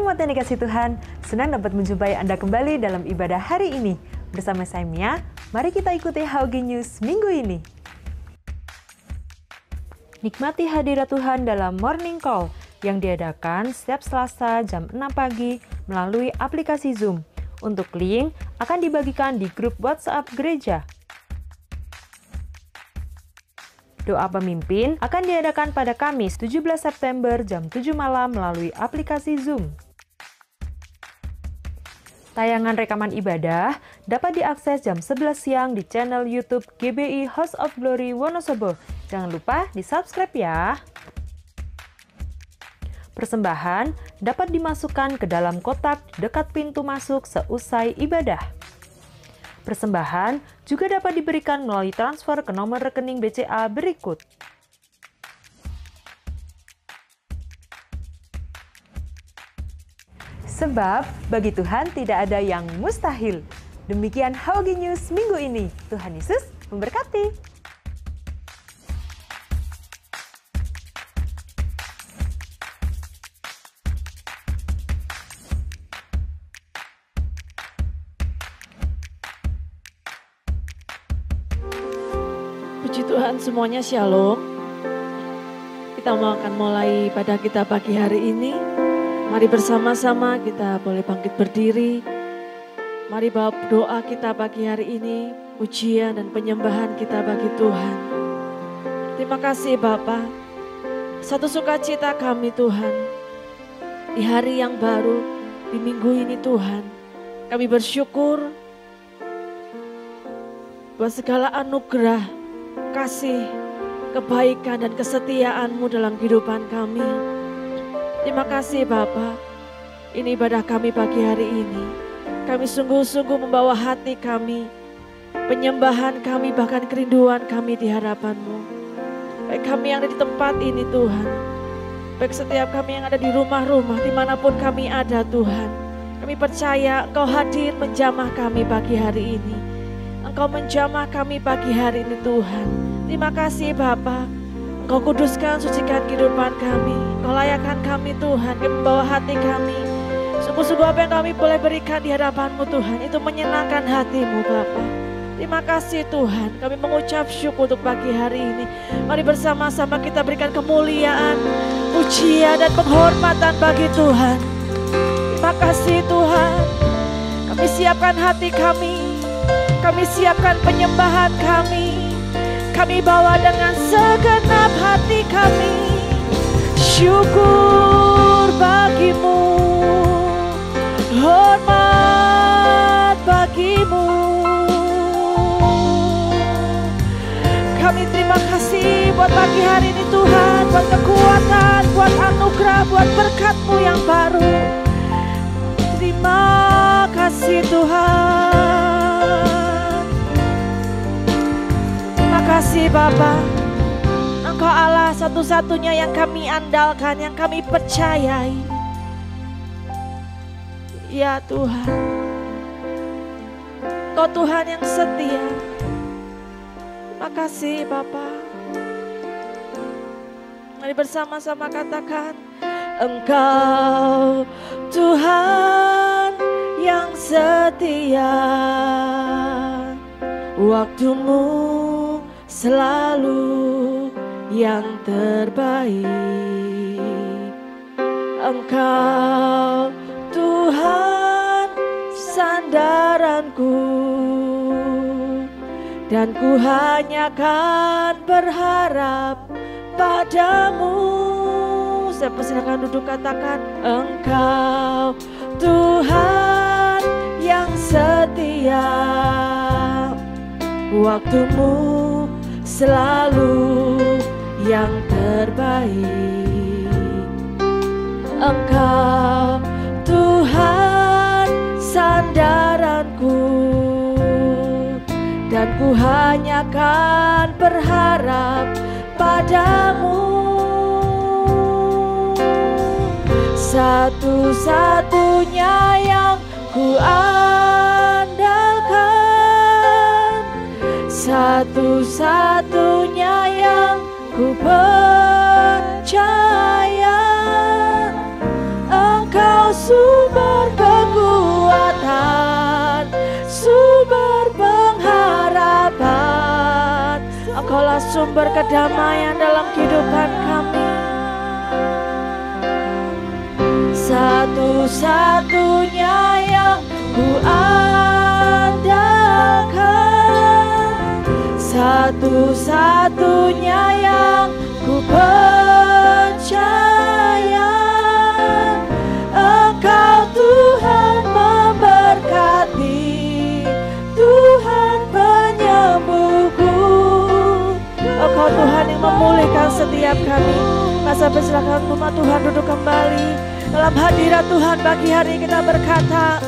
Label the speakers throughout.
Speaker 1: umat yang dikasih Tuhan, senang dapat menjumpai Anda kembali dalam ibadah hari ini. Bersama saya Mia, mari kita ikuti HOG News minggu ini. Nikmati hadirat Tuhan dalam Morning Call yang diadakan setiap Selasa jam 6 pagi melalui aplikasi Zoom. Untuk link akan dibagikan di grup WhatsApp gereja. Doa pemimpin akan diadakan pada Kamis 17 September jam 7 malam melalui aplikasi Zoom. Tayangan rekaman ibadah dapat diakses jam 11 siang di channel YouTube GBI House of Glory Wonosobo. Jangan lupa di-subscribe ya. Persembahan dapat dimasukkan ke dalam kotak dekat pintu masuk seusai ibadah. Persembahan juga dapat diberikan melalui transfer ke nomor rekening BCA berikut. Sebab bagi Tuhan tidak ada yang mustahil. Demikian HOG News minggu ini. Tuhan Yesus memberkati.
Speaker 2: Puji Tuhan, semuanya shalom. Kita akan mulai pada kita pagi hari ini. Mari bersama-sama kita boleh bangkit berdiri. Mari bawa doa kita pagi hari ini, pujian dan penyembahan kita bagi Tuhan. Terima kasih Bapa. Satu sukacita kami Tuhan. Di hari yang baru, di minggu ini Tuhan. Kami bersyukur buat segala anugerah, kasih, kebaikan dan kesetiaan-Mu dalam kehidupan kami. Terima kasih Bapa. Ini ibadah kami pagi hari ini. Kami sungguh-sungguh membawa hati kami, penyembahan kami, bahkan kerinduan kami di hadapan-Mu. Baik kami yang ada di tempat ini Tuhan, baik setiap kami yang ada di rumah-rumah, dimanapun kami ada Tuhan. Kami percaya Engkau hadir menjamah kami pagi hari ini. Engkau menjamah kami pagi hari ini Tuhan. Terima kasih Bapa. Engkau kuduskan, sucikan kehidupan kami. Engkau layakkan kami Tuhan. Kami membawa hati kami. Sungguh-sungguh apa yang kami boleh berikan di hadapan-Mu Tuhan, itu menyenangkan hati-Mu Bapa. Terima kasih Tuhan. Kami mengucap syukur untuk pagi hari ini. Mari bersama-sama kita berikan kemuliaan, pujian dan penghormatan bagi Tuhan. Terima kasih Tuhan. Kami siapkan hati kami. Kami siapkan penyembahan kami. Kami bawa dengan segenap hati kami. Syukur bagi-Mu, hormat bagi-Mu. Kami terima kasih buat pagi hari ini Tuhan, buat kekuatan, buat anugerah, buat berkat-Mu yang baru. Terima kasih Tuhan. Terima kasih Bapa. Engkau Allah satu-satunya yang kami andalkan, yang kami percayai. Ya Tuhan, Engkau Tuhan yang setia. Terima kasih Bapa. Mari bersama-sama katakan, Engkau Tuhan yang setia. Waktu-Mu selalu yang terbaik. Engkau Tuhan sandaranku, dan ku hanya kan berharap padamu. Saya persilakan duduk, katakan, Engkau Tuhan yang setia. Waktu-Mu selalu yang terbaik. Engkau Tuhan sandaranku, dan ku hanya kan berharap padamu. Satu-satunya yang ku andalkan, satu-satunya yang ku percaya. Engkau sumber kekuatan, sumber pengharapan. Engkaulah sumber kedamaian dalam kehidupan kami. Satu-satunya yang ku andalkan, satu-satunya yang ku percaya. Engkau Tuhan memberkati, Tuhan penyembuhku. Engkau Tuhan yang memulihkan setiap kami. Masa bersilakan rumah Tuhan duduk kembali dalam hadirat Tuhan. Pagi hari kita berkata,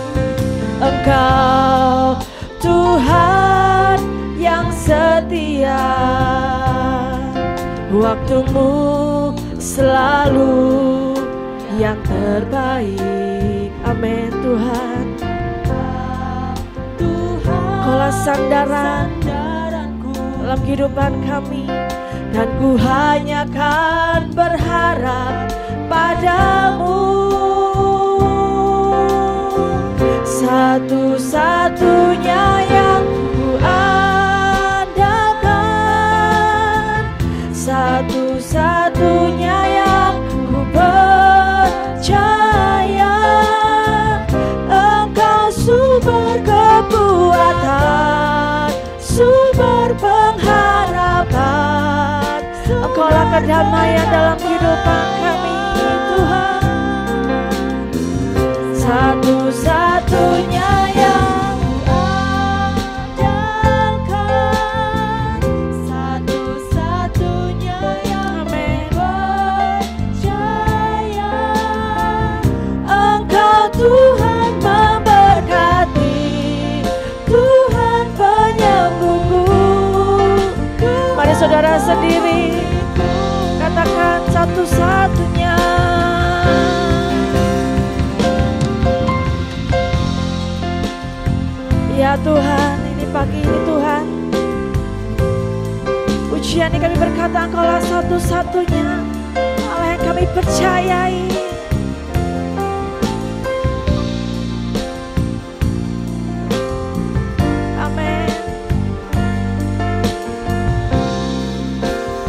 Speaker 2: Engkau Tuhan yang setia, waktumu selalu yang terbaik. Amin Tuhan. Kaulah sandaranku dalam kehidupan kami, dan ku hanya kan berharap padamu. Satu-satunya yang ku andalkan, satu-satunya yang ku percaya. Engkau sumber kekuatan, sumber pengharapan. Engkaulah kedamaian dalam kehidupan kami Tuhan. Satu-satunya yang ku andalkan, satu-satunya yang percaya. Engkau Tuhan memberkati, Tuhan penyembuhku. Mari saudara sendiri katakan satu-satunya. Ya Tuhan, ini pagi ini Tuhan, pujian ini kami berkata Engkaulah satu-satunya Allah yang kami percayai. Amin.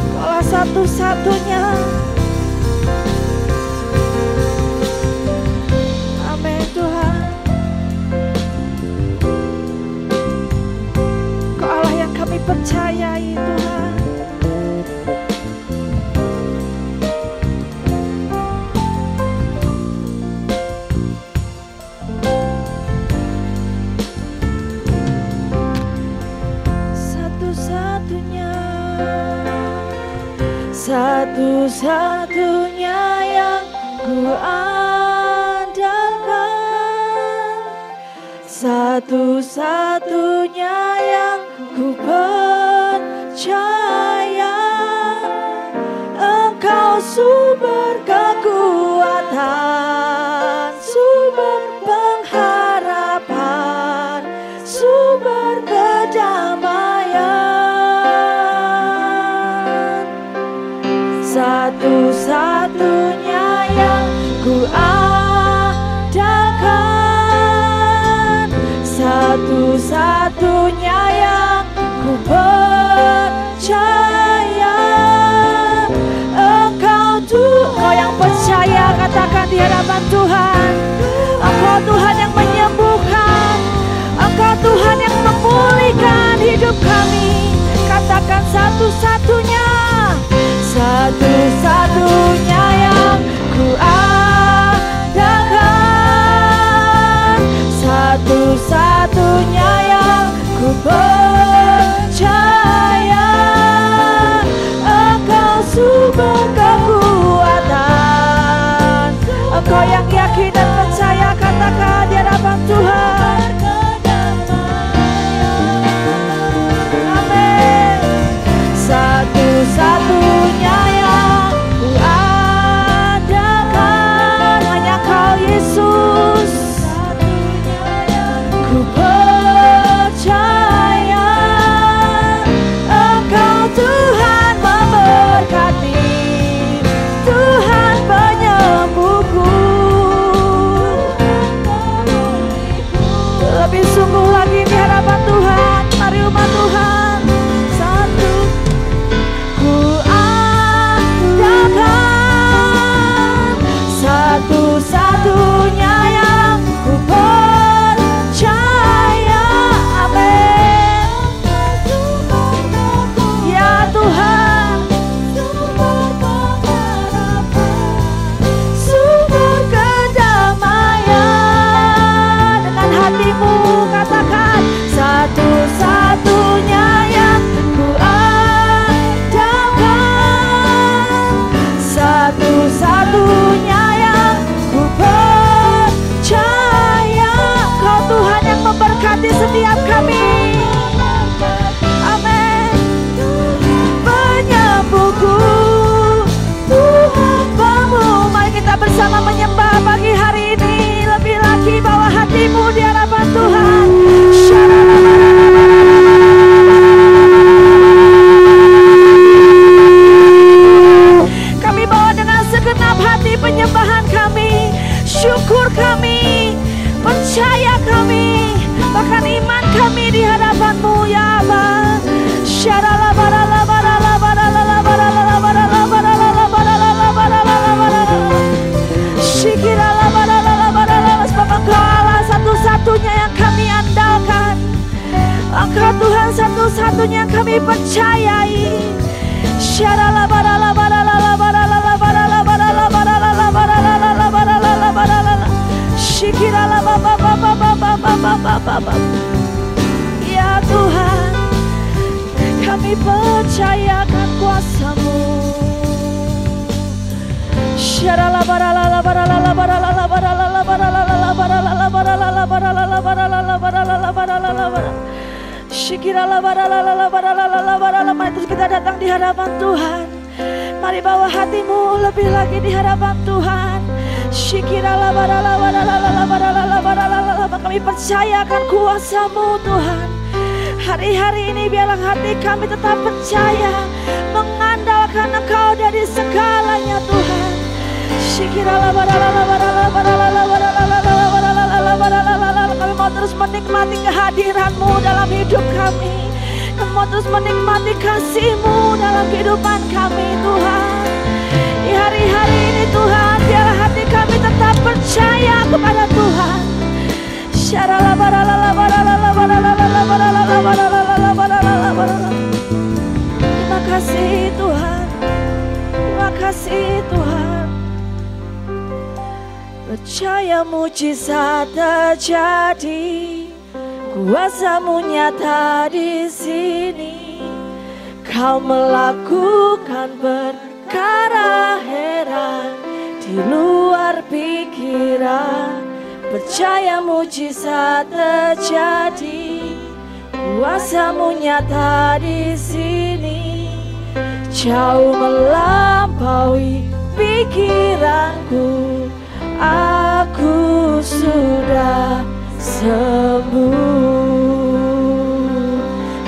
Speaker 2: Engkaulah satu-satunya. Amin Tuhan. Kami percayai Tuhan. Satu-satunya, satu-satunya yang ku andalkan, satu-satunya yang ku percaya. Engkau sumber kekuatan, sumber pengharapan, sumber kedamaian. Satu-satunya yang ku andalkan, satu-satunya yang ku percaya. Engkau Tuhan yang percaya, katakan di hadapan Tuhan. Engkau Tuhan yang menyembuhkan, Engkau Tuhan yang memulihkan hidup kami. Katakan satu-satunya, satu-satunya yang ku andalkan, satu-satunya yang ku percaya. Engkau sumber kekuatan, Engkau yang yakin dan percaya. kami percayai. Ya Tuhan, kami percayakan kuasa-Mu. Mari terus kita datang di hadapan Tuhan. Mari bawa hatimu lebih lagi di hadapan Tuhan. Kami percayakan kuasa-Mu Tuhan. Hari-hari ini biarlah hati kami tetap percaya, mengandalkan Engkau dari segalanya Tuhan. Kami mau terus menikmati kehadiran-Mu dalam hidup kami. Kami mau terus menikmati kasih-Mu dalam kehidupan kami Tuhan. Di hari-hari ini Tuhan, biarlah hati kami tetap percaya kepada Tuhan. Terima kasih Tuhan. Terima kasih Tuhan. Percaya mujizat terjadi, kuasa-Mu nyata di sini. Kau melakukan perkara heran di luar pikiran. Percaya mujizat terjadi, kuasa-Mu nyata di sini. Jauh melampaui pikiranku, aku sudah sembuh.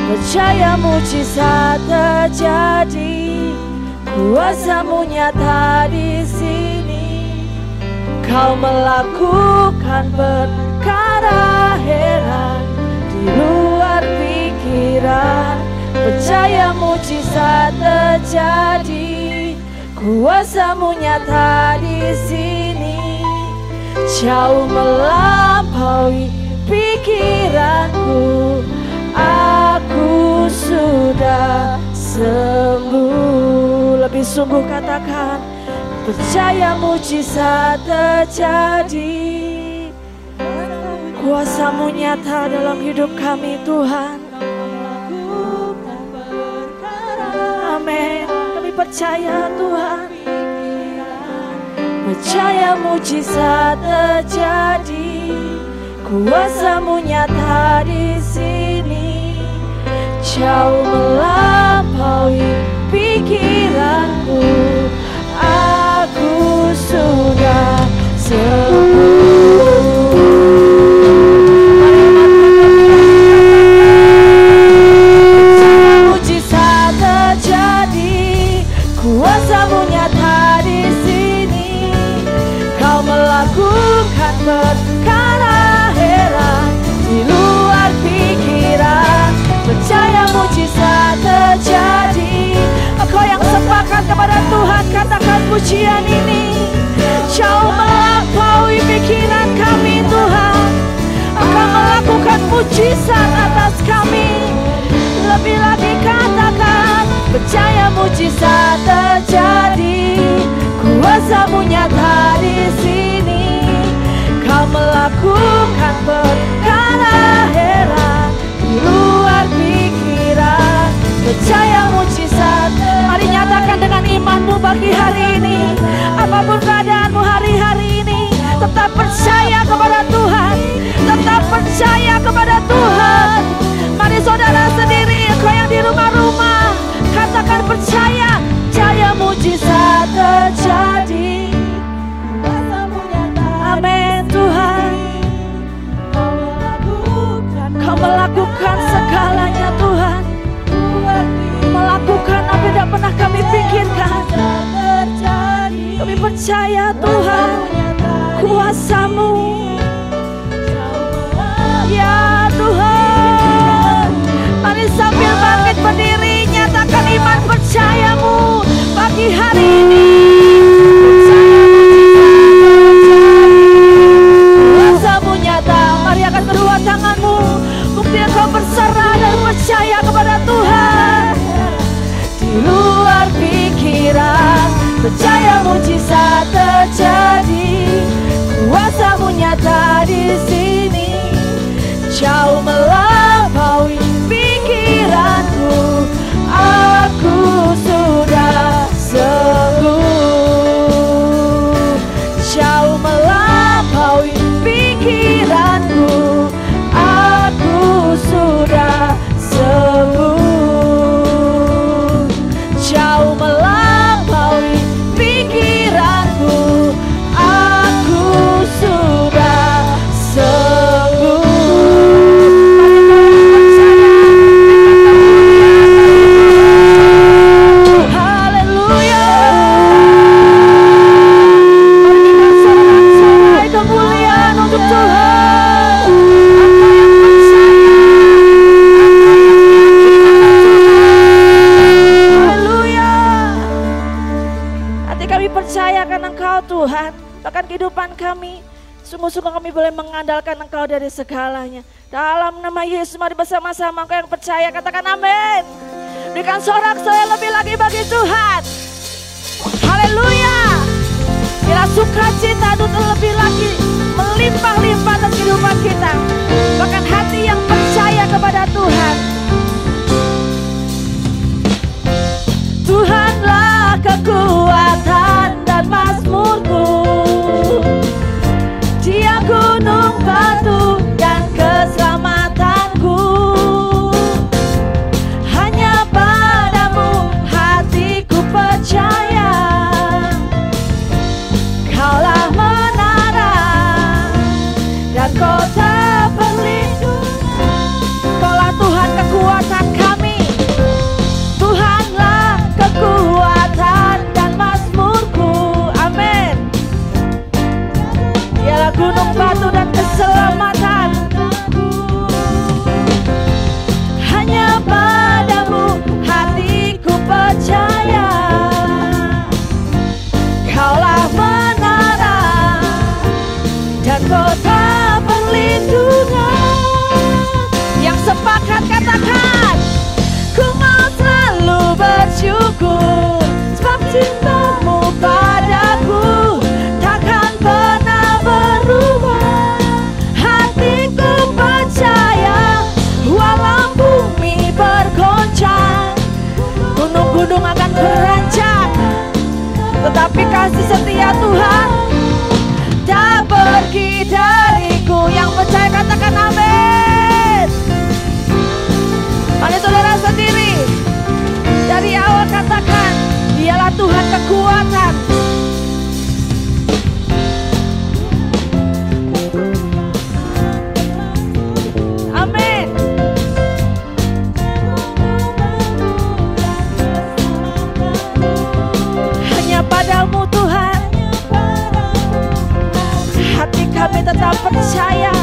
Speaker 2: Percaya mujizat terjadi, kuasa-Mu nyata di sini. Kau melakukan perkara heran di luar pikiran. Percaya mujizat terjadi, kuasa-Mu nyata di sini. Jauh melampaui pikiranku, aku sudah sembuh. Lebih sungguh katakan, percaya mujizat terjadi, kuasa-Mu nyata dalam hidup kami Tuhan. Amin. Kami percaya Tuhan. Percaya mujizat terjadi, kuasa-Mu nyata di sini. Jauh melampaui pikiranku, aku sudah sembuh. Percaya mujizat terjadi, kuasa-Mu nyata di sini. Kau melakukan perkara heran di luar pikiran. Percaya mujizat terjadi. Engkau yang sepakat kepada Tuhan, katakan pujian ini. Jauh melampaui pikiran kami Tuhan. Engkau melakukan mujizat atas kami. Lebih lagi katakan, percaya mujizat terjadi, kuasa-Mu nyata di sini. Kau melakukan perkara heran di luar pikiran. Percaya mujizat. Mari nyatakan dengan imanmu pagi hari ini. Apapun keadaanmu hari-hari ini, tetap percaya kepada Tuhan. Tetap percaya kepada Tuhan. Mari saudara sendiri, engkau yang di rumah-rumah, katakan percaya. Percaya mujizat terjadi. Amin Tuhan. Kau melakukan segalanya Tuhan. Melakukan apa yang tidak pernah kami pikirkan. Kami percaya Tuhan, kuasa-Mu. Ya Tuhan, mari sambil bangkit berdiri, nyatakan iman percayamu pagi hari ini. Kuasa-Mu nyata. Mari angkat kedua tanganmu, bukti engkau berserah dan percaya kepada Tuhan. percaya mujizat terjadi, kuasa-Mu nyata di sini, jauh melampaui pikiranku. Aku sudah sembuh, jauh melampaui pikiranku. Aku sudah sembuh, jauh melampaui pikiranku. Aku sudah sembuh. Haleluya. Mari kita sorak-sorai kemuliaan untuk Tuhan. Apa yang percaya, haleluya. Hati kami percaya akan Engkau Tuhan, bahkan kehidupan kami sungguh-sungguh kami boleh mengandalkan Engkau dari segalanya. Dalam nama Yesus mari bersama-sama Engkau yang percaya katakan amin. Berikan sorak-sorai lebih lagi bagi Tuhan. Haleluya. Bila sukacita itu terlebih lagi melimpah-limpah atas kehidupan kita, bahkan hati yang percaya kepada Tuhan. Tuhanlah kekuatan dan mazmurku, Dia gunung batu dan keselamatanku. Hanya padamu hatiku percaya, Kaulah menara dan kota perlindungan. Kaulah Tuhan kekuatan kami, Tuhanlah kekuatan dan mazmurku. Amin. Dialah gunung batu dan keselamatan. Hanya padamu hatiku percaya, Kaulah menara dan kota perlindungan. Yang sepakat katakan, ku mau selalu bersyukur, sebab cinta-Mu padaku takkan pernah berubah. Hatiku percaya, walau bumi bergoncang, gunung-gunung akan beranjak, tetapi kasih setia Tuhan tak pergi dariku. Yang percaya katakan amin. Mari saudara sendiri dari awal katakan, Dialah Tuhan kekuatan. Amin. Hanya padamu Tuhan hati kami tetap percaya.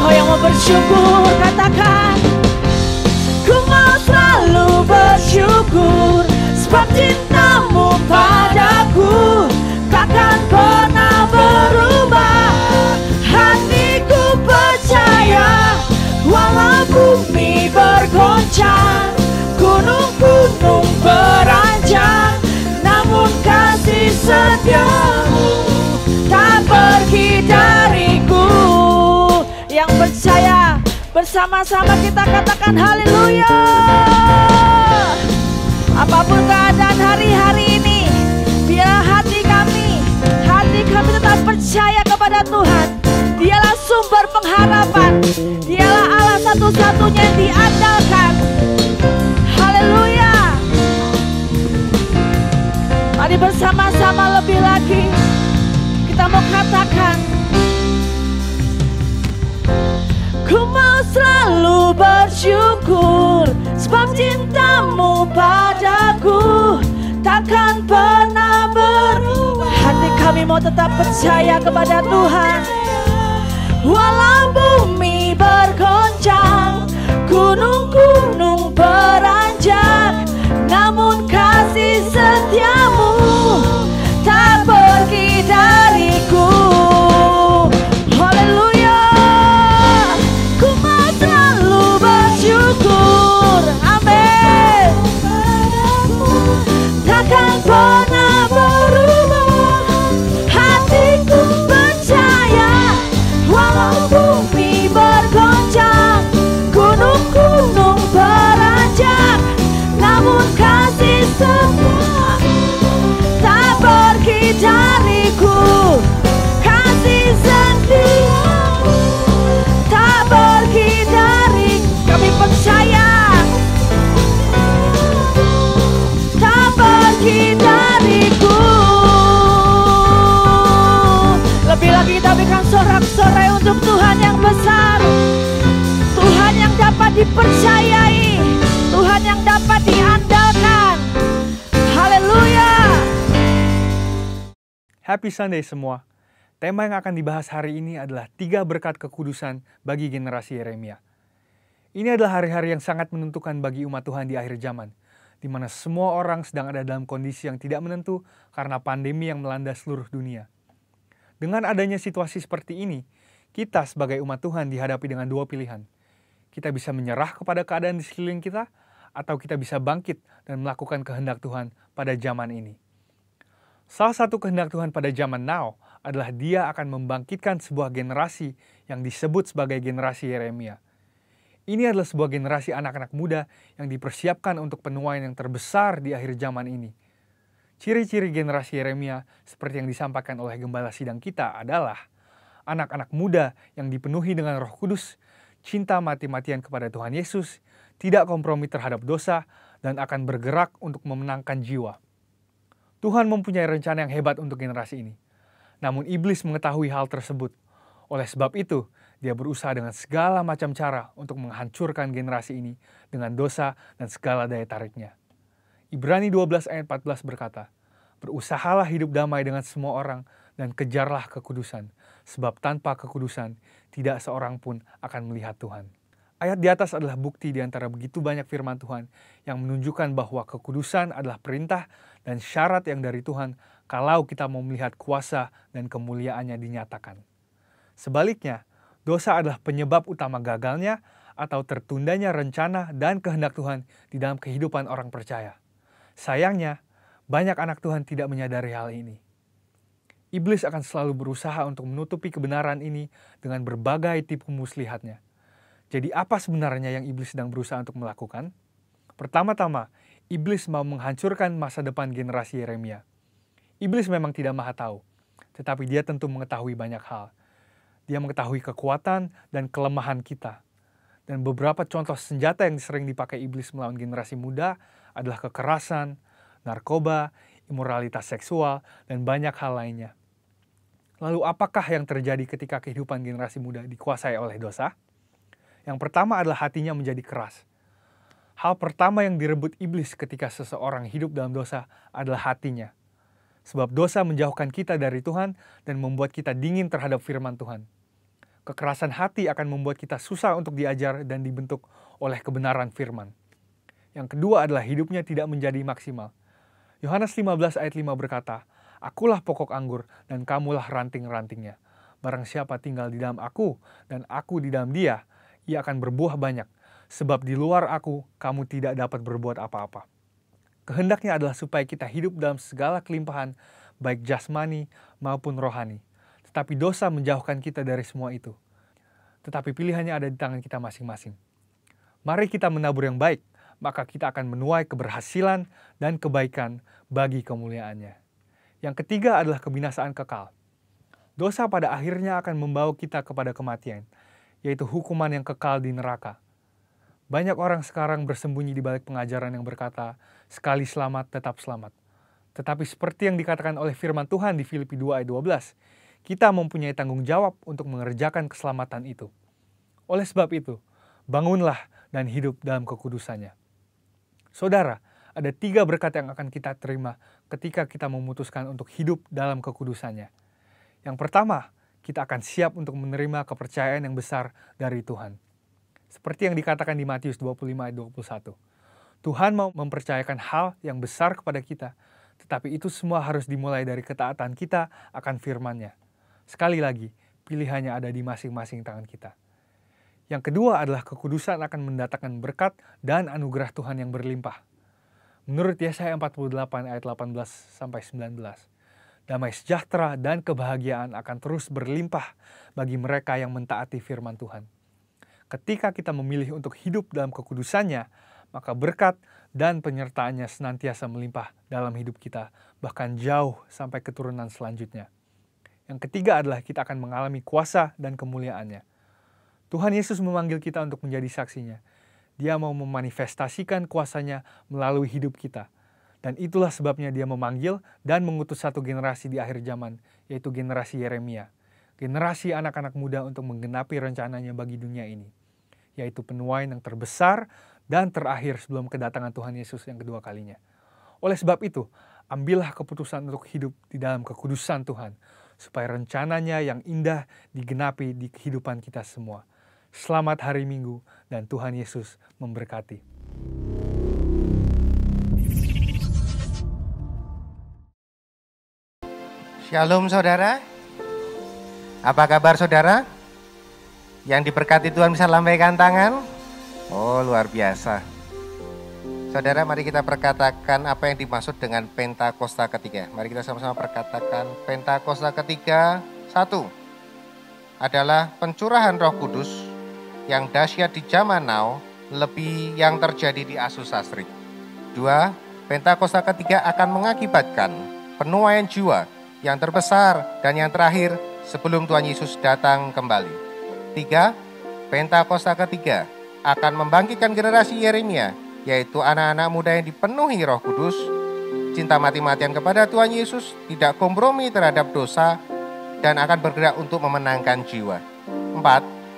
Speaker 2: Kau yang mau bersyukur katakan, ku mau selalu bersyukur, sebab cinta-Mu padaku takkan pernah berubah. Hatiku percaya, walau bumi bergoncang, gunung-gunung beranjak, namun kasih setia-Mu tak pergi dariku. Yang percaya bersama-sama kita katakan haleluya. Apapun keadaan hari-hari ini, biarlah hati kami tetap percaya kepada Tuhan. Dialah sumber pengharapan, Dialah Allah satu-satunya yang diandalkan. Haleluya. Mari bersama-sama lebih lagi kita mau katakan, ku mau selalu bersyukur, sebab cinta-Mu padaku takkan pernah berubah. Hati kami mau tetap percaya kepada Tuhan. Walau bumi bergoncang, gunung-gunung beranjak, namun kasih setia-Mu tak pergi dariku. Haleluya. Ku mau selalu Berikan sorak-sorai untuk Tuhan yang besar, Tuhan yang dapat dipercayai, Tuhan yang dapat diandalkan. Haleluya.
Speaker 3: Happy Sunday semua. Tema yang akan dibahas hari ini adalah 3 berkat kekudusan bagi generasi Yeremia. Ini adalah hari-hari yang sangat menentukan bagi umat Tuhan di akhir zaman, di mana semua orang sedang ada dalam kondisi yang tidak menentu karena pandemi yang melanda seluruh dunia. Dengan adanya situasi seperti ini, kita sebagai umat Tuhan dihadapi dengan 2 pilihan. Kita bisa menyerah kepada keadaan di sekeliling kita, atau kita bisa bangkit dan melakukan kehendak Tuhan pada zaman ini. Salah satu kehendak Tuhan pada zaman now adalah Dia akan membangkitkan sebuah generasi yang disebut sebagai generasi Yeremia. Ini adalah sebuah generasi anak-anak muda yang dipersiapkan untuk penuaian yang terbesar di akhir zaman ini. Ciri-ciri generasi Yeremia seperti yang disampaikan oleh gembala sidang kita adalah anak-anak muda yang dipenuhi dengan Roh Kudus, cinta mati-matian kepada Tuhan Yesus, tidak kompromi terhadap dosa, dan akan bergerak untuk memenangkan jiwa. Tuhan mempunyai rencana yang hebat untuk generasi ini. Namun iblis mengetahui hal tersebut. Oleh sebab itu, dia berusaha dengan segala macam cara untuk menghancurkan generasi ini dengan dosa dan segala daya tariknya. Ibrani 12 ayat 14 berkata, "Berusahalah hidup damai dengan semua orang dan kejarlah kekudusan, sebab tanpa kekudusan tidak seorang pun akan melihat Tuhan." Ayat di atas adalah bukti di antara begitu banyak firman Tuhan yang menunjukkan bahwa kekudusan adalah perintah dan syarat yang dari Tuhan kalau kita mau melihat kuasa dan kemuliaannya dinyatakan. Sebaliknya, dosa adalah penyebab utama gagalnya atau tertundanya rencana dan kehendak Tuhan di dalam kehidupan orang percaya. Sayangnya, banyak anak Tuhan tidak menyadari hal ini. Iblis akan selalu berusaha untuk menutupi kebenaran ini dengan berbagai tipu muslihatnya. Jadi apa sebenarnya yang iblis sedang berusaha untuk melakukan? Pertama-tama, iblis mau menghancurkan masa depan generasi Yeremia. Iblis memang tidak maha tahu, tetapi dia tentu mengetahui banyak hal. Dia mengetahui kekuatan dan kelemahan kita. Dan beberapa contoh senjata yang sering dipakai iblis melawan generasi muda adalah kekerasan, narkoba, imoralitas seksual, dan banyak hal lainnya. Lalu apakah yang terjadi ketika kehidupan generasi muda dikuasai oleh dosa? Yang pertama adalah hatinya menjadi keras. Hal pertama yang direbut iblis ketika seseorang hidup dalam dosa adalah hatinya. Sebab dosa menjauhkan kita dari Tuhan dan membuat kita dingin terhadap firman Tuhan. Kekerasan hati akan membuat kita susah untuk diajar dan dibentuk oleh kebenaran firman. Yang kedua adalah hidupnya tidak menjadi maksimal. Yohanes 15 ayat 5 berkata, "Akulah pokok anggur dan kamulah ranting-rantingnya. Barang siapa tinggal di dalam aku dan aku di dalam dia, ia akan berbuah banyak. Sebab di luar aku, kamu tidak dapat berbuat apa-apa." Kehendaknya adalah supaya kita hidup dalam segala kelimpahan, baik jasmani maupun rohani. Tetapi dosa menjauhkan kita dari semua itu. Tetapi pilihannya ada di tangan kita masing-masing. Mari kita menabur yang baik, maka kita akan menuai keberhasilan dan kebaikan bagi kemuliaannya. Yang ketiga adalah kebinasaan kekal. Dosa pada akhirnya akan membawa kita kepada kematian, yaitu hukuman yang kekal di neraka. Banyak orang sekarang bersembunyi di balik pengajaran yang berkata, sekali selamat tetap selamat. Tetapi seperti yang dikatakan oleh firman Tuhan di Filipi 2 ayat 12, kita mempunyai tanggung jawab untuk mengerjakan keselamatan itu. Oleh sebab itu, bangunlah dan hidup dalam kekudusannya. Saudara, ada 3 berkat yang akan kita terima ketika kita memutuskan untuk hidup dalam kekudusannya. Yang pertama, kita akan siap untuk menerima kepercayaan yang besar dari Tuhan. Seperti yang dikatakan di Matius 25 ayat 21. Tuhan mau mempercayakan hal yang besar kepada kita, tetapi itu semua harus dimulai dari ketaatan kita akan firman-Nya. Sekali lagi, pilihannya ada di masing-masing tangan kita. Yang kedua adalah kekudusan akan mendatangkan berkat dan anugerah Tuhan yang berlimpah. Menurut Yesaya 48 ayat 18-19, damai sejahtera dan kebahagiaan akan terus berlimpah bagi mereka yang mentaati firman Tuhan. Ketika kita memilih untuk hidup dalam kekudusannya, maka berkat dan penyertaannya senantiasa melimpah dalam hidup kita, bahkan jauh sampai keturunan selanjutnya. Yang ketiga adalah kita akan mengalami kuasa dan kemuliaannya. Tuhan Yesus memanggil kita untuk menjadi saksinya. Dia mau memanifestasikan kuasanya melalui hidup kita. Dan itulah sebabnya dia memanggil dan mengutus satu generasi di akhir zaman, yaitu generasi Yeremia. generasi anak-anak muda untuk menggenapi rencananya bagi dunia ini, yaitu penuaian yang terbesar dan terakhir sebelum kedatangan Tuhan Yesus yang kedua kalinya. Oleh sebab itu, ambillah keputusan untuk hidup di dalam kekudusan Tuhan, supaya rencananya yang indah digenapi di kehidupan kita semua. Selamat hari Minggu dan Tuhan Yesus memberkati.
Speaker 4: Shalom saudara. Apa kabar saudara? Yang diberkati Tuhan bisa lambaikan tangan? Oh, luar biasa. Saudara, mari kita perkatakan apa yang dimaksud dengan Pentakosta ketiga. Mari kita sama-sama perkatakan Pentakosta ketiga. 1. Adalah pencurahan Roh Kudus yang dahsyat di zaman now, lebih yang terjadi di Asusasri. 2. Pentakosta ketiga akan mengakibatkan penuaian jiwa yang terbesar dan yang terakhir sebelum Tuhan Yesus datang kembali. 3. Pentakosta ketiga akan membangkitkan generasi Yeremia, yaitu anak-anak muda yang dipenuhi Roh Kudus, cinta mati-matian kepada Tuhan Yesus, tidak kompromi terhadap dosa, dan akan bergerak untuk memenangkan jiwa. 4.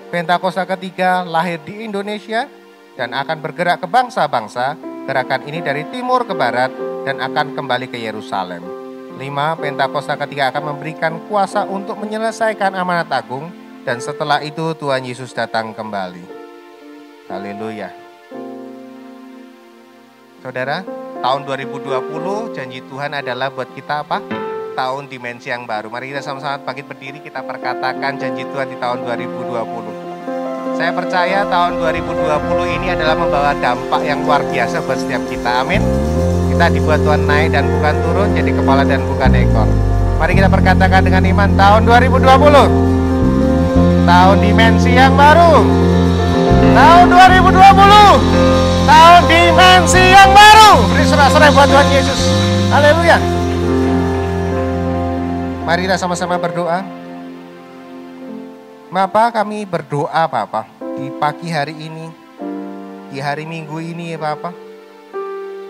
Speaker 4: Pentakosta ketiga lahir di Indonesia dan akan bergerak ke bangsa-bangsa. Gerakan ini dari timur ke barat dan akan kembali ke Yerusalem. 5. Pentakosta ketiga akan memberikan kuasa untuk menyelesaikan amanat agung, dan setelah itu Tuhan Yesus datang kembali. Haleluya. Saudara, tahun 2020 janji Tuhan adalah buat kita apa? Tahun dimensi yang baru. Mari kita sama-sama bangkit berdiri, kita perkatakan janji Tuhan di tahun 2020. Saya percaya tahun 2020 ini adalah membawa dampak yang luar biasa buat setiap kita. Amin. Kita dibuat Tuhan naik dan bukan turun, jadi kepala dan bukan ekor. Mari kita perkatakan dengan iman, tahun 2020 tahun dimensi yang baru. Tahun 2020 tahun dimensi yang baru. Beri sorak-sorai buat Tuhan Yesus. Haleluya. Mari kita sama-sama berdoa. Bapa, kami berdoa Bapa di pagi hari ini, di hari Minggu ini ya Bapa.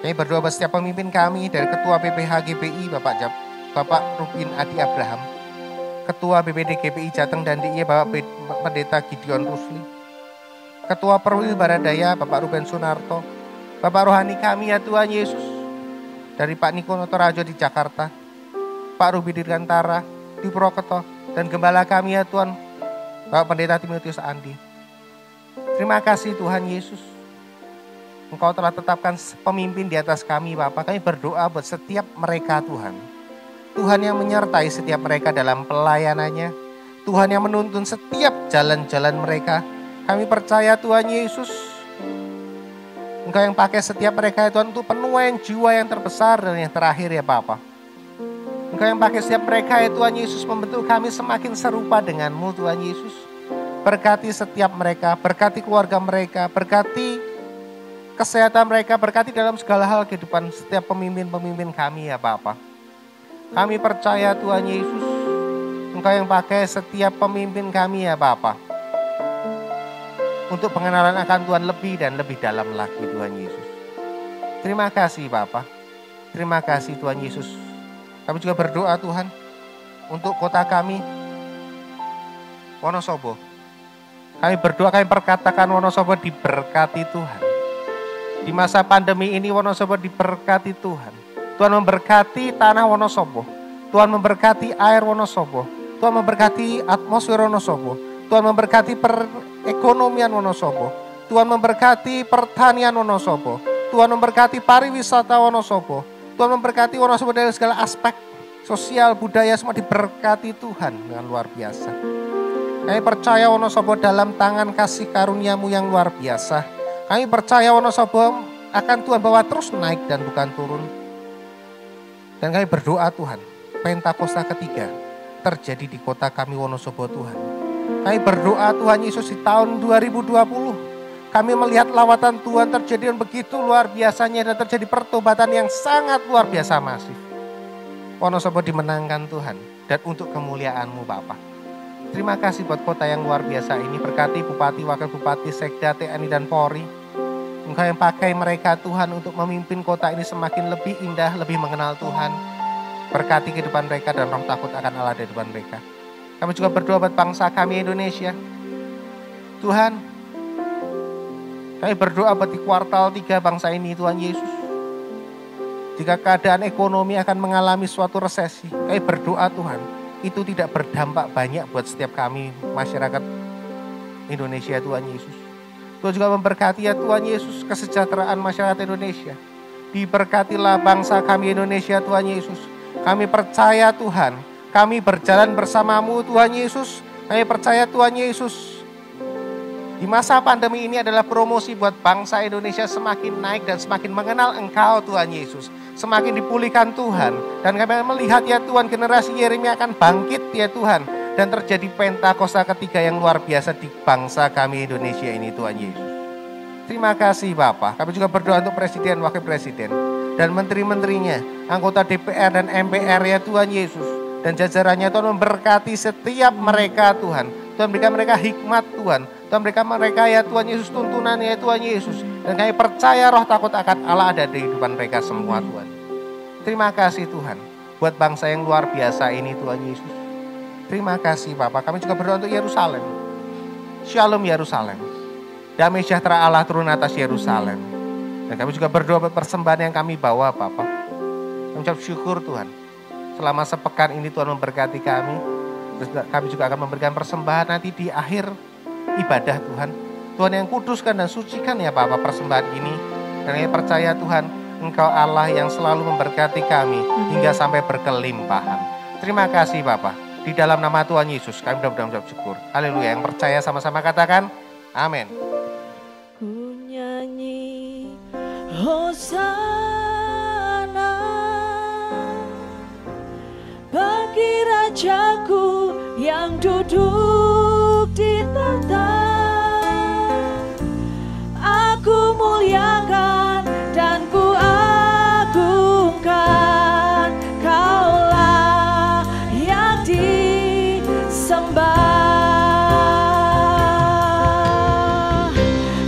Speaker 4: Kami berdoa buat setiap pemimpin kami, dari Ketua PPH GPI Bapak Rubin Adi Abraham, Ketua BPD GPI Jateng dan DIY Bapak Pendeta Gideon Rusli, Ketua Perwil Baradaya Bapak Ruben Sunarto, Bapak Rohani kami ya Tuhan Yesus, dari Pak Niko Notorajo di Jakarta, Pak Rubi Dirgantara di Purwokerto, dan Gembala kami ya Tuhan, Bapak Pendeta Timotius Andi. Terima kasih Tuhan Yesus, Engkau telah tetapkan pemimpin di atas kami Bapak. Kami berdoa buat setiap mereka Tuhan. Tuhan yang menyertai setiap mereka dalam pelayanannya. Tuhan yang menuntun setiap jalan-jalan mereka. Kami percaya Tuhan Yesus, Engkau yang pakai setiap mereka Tuhan untuk penuaian jiwa yang terbesar dan yang terakhir ya Bapak. Engkau yang pakai setiap mereka ya Tuhan Yesus, membentuk kami semakin serupa dengan-Mu Tuhan Yesus. Berkati setiap mereka, berkati keluarga mereka, berkati kesehatan mereka, berkati dalam segala hal kehidupan setiap pemimpin-pemimpin kami ya Bapa. Kami percaya Tuhan Yesus, Engkau yang pakai setiap pemimpin kami ya Bapa, untuk pengenalan akan Tuhan lebih dan lebih dalam lagi Tuhan Yesus. Terima kasih Bapa, terima kasih Tuhan Yesus. Kami juga berdoa Tuhan untuk kota kami, Wonosobo. Kami berdoa, kami perkatakan Wonosobo diberkati Tuhan. Di masa pandemi ini Wonosobo diberkati Tuhan. Tuhan memberkati tanah Wonosobo. Tuhan memberkati air Wonosobo. Tuhan memberkati atmosfer Wonosobo. Tuhan memberkati perekonomian Wonosobo. Tuhan memberkati pertanian Wonosobo. Tuhan memberkati pariwisata Wonosobo. Tuhan memberkati Wonosobo dari segala aspek sosial, budaya, semua diberkati Tuhan dengan luar biasa. Kami percaya Wonosobo dalam tangan kasih karunia-Mu yang luar biasa. Kami percaya Wonosobo akan Tuhan bawa terus naik dan bukan turun. Dan kami berdoa Tuhan, Pentakosta ketiga terjadi di kota kami Wonosobo Tuhan. Kami berdoa Tuhan Yesus di tahun 2020. Kami melihat lawatan Tuhan terjadi yang begitu luar biasanya dan terjadi pertobatan yang sangat luar biasa masif. Wonosobo dimenangkan Tuhan dan untuk kemuliaan-Mu Bapa. Terima kasih buat kota yang luar biasa ini. Berkati Bupati, Wakil Bupati, Sekda, TNI dan Polri. Engkau yang pakai mereka Tuhan untuk memimpin kota ini semakin lebih indah, lebih mengenal Tuhan. Berkati kehidupan mereka dan roh takut akan Allah di depan mereka. Kami juga berdoa buat bangsa kami Indonesia. Tuhan, kami berdoa buat di kuartal 3 bangsa ini Tuhan Yesus. Jika keadaan ekonomi akan mengalami suatu resesi, kami berdoa Tuhan, itu tidak berdampak banyak buat setiap kami masyarakat Indonesia Tuhan Yesus. Tuhan juga memberkati ya Tuhan Yesus kesejahteraan masyarakat Indonesia. Diberkatilah bangsa kami Indonesia Tuhan Yesus. Kami percaya Tuhan, kami berjalan bersamamu Tuhan Yesus. Kami percaya Tuhan Yesus, di masa pandemi ini adalah promosi buat bangsa Indonesia semakin naik dan semakin mengenal Engkau Tuhan Yesus. Semakin dipulihkan Tuhan. Dan kami melihat ya Tuhan, generasi Yeremia akan bangkit ya Tuhan. Dan terjadi Pentakosta ketiga yang luar biasa di bangsa kami Indonesia ini Tuhan Yesus. Terima kasih Bapa. Kami juga berdoa untuk Presiden, Wakil Presiden, dan menteri-menterinya, anggota DPR dan MPR ya Tuhan Yesus. Dan jajarannya Tuhan memberkati setiap mereka Tuhan. Tuhan berikan mereka hikmat Tuhan. Tuhan berikan mereka ya Tuhan Yesus tuntunan ya Tuhan Yesus. Dan kami percaya roh takut akan Allah ada di kehidupan mereka semua Tuhan. Terima kasih Tuhan buat bangsa yang luar biasa ini Tuhan Yesus. Terima kasih Bapak. Kami juga berdoa untuk Yerusalem. Shalom Yerusalem. Damai sejahtera Allah turun atas Yerusalem. Dan kami juga berdoa buat persembahan yang kami bawa Bapak. Kami ucap syukur Tuhan. Selama sepekan ini Tuhan memberkati kami. Terus kami juga akan memberikan persembahan nanti di akhir ibadah Tuhan. Tuhan yang kuduskan dan sucikan ya Bapak persembahan ini. Dan kami percaya Tuhan, Engkau Allah yang selalu memberkati kami hingga sampai berkelimpahan. Terima kasih Bapak. Di dalam nama Tuhan Yesus kami berdoa mengucap syukur. Haleluya. Yang percaya sama-sama katakan amin.
Speaker 2: Ku nyanyi Hosana bagi Rajaku yang duduk di tahta. Aku muliakan dan ku agungkan, Kaulah yang disembah.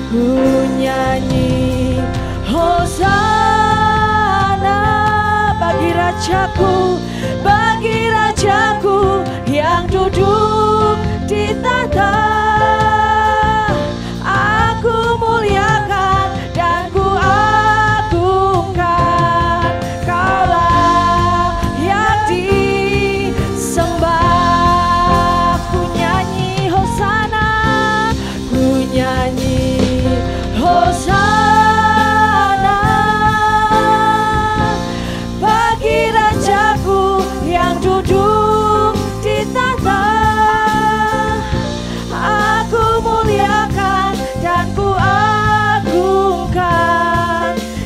Speaker 2: Ku nyanyi Hosana bagi Rajaku yang duduk di tahta. Aku muliakan dan ku agungkan, Kaulah yang disembah. Ku nyanyi Hosana, ku nyanyi Hosana bagi Rajaku yang duduk di tahta. Aku muliakan dan ku agungkan,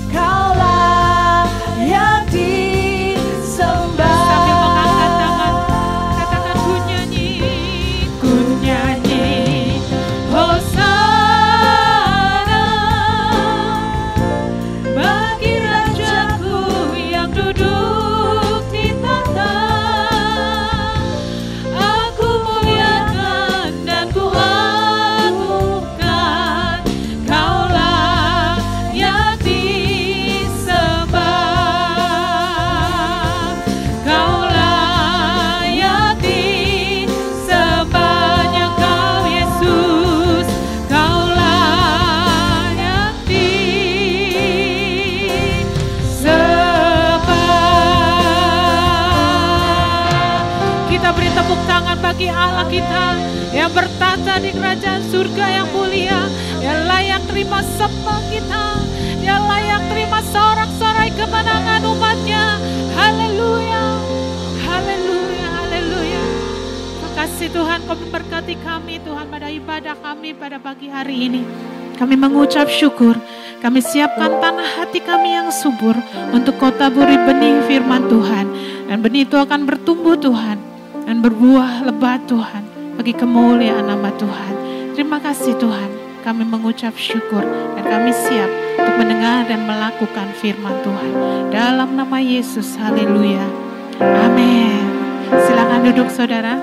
Speaker 2: Kaulah yang disembah.
Speaker 5: Sambil mengangkat tangan, katakan ku nyanyi Hosana bagi Rajaku yang duduk di tahta. Aku muliakan dan ku agungkan, Kaulah yang disembah. Kaulah yang disembahnya Kau Yesus. Kaulah yang disembah. Kita beri tepuk tangan bagi Allah kita yang bertata di kerajaan surga yang mulia. Dia layak terima sembah kita. Dia layak terima sorak-sorai kemenangan umatnya. Haleluya, haleluya, haleluya. Terima kasih Tuhan, Kau memberkati kami Tuhan pada ibadah kami pada pagi hari ini. Kami mengucap syukur. Kami siapkan tanah hati kami yang subur untuk Kau taburi benih firman Tuhan. Dan benih itu akan bertumbuh Tuhan dan berbuah lebat Tuhan bagi kemuliaan nama Tuhan. Terima kasih Tuhan. Kami mengucap syukur dan kami siap untuk mendengar dan melakukan firman Tuhan. Dalam nama Yesus, haleluya. Amin. Silakan duduk saudara.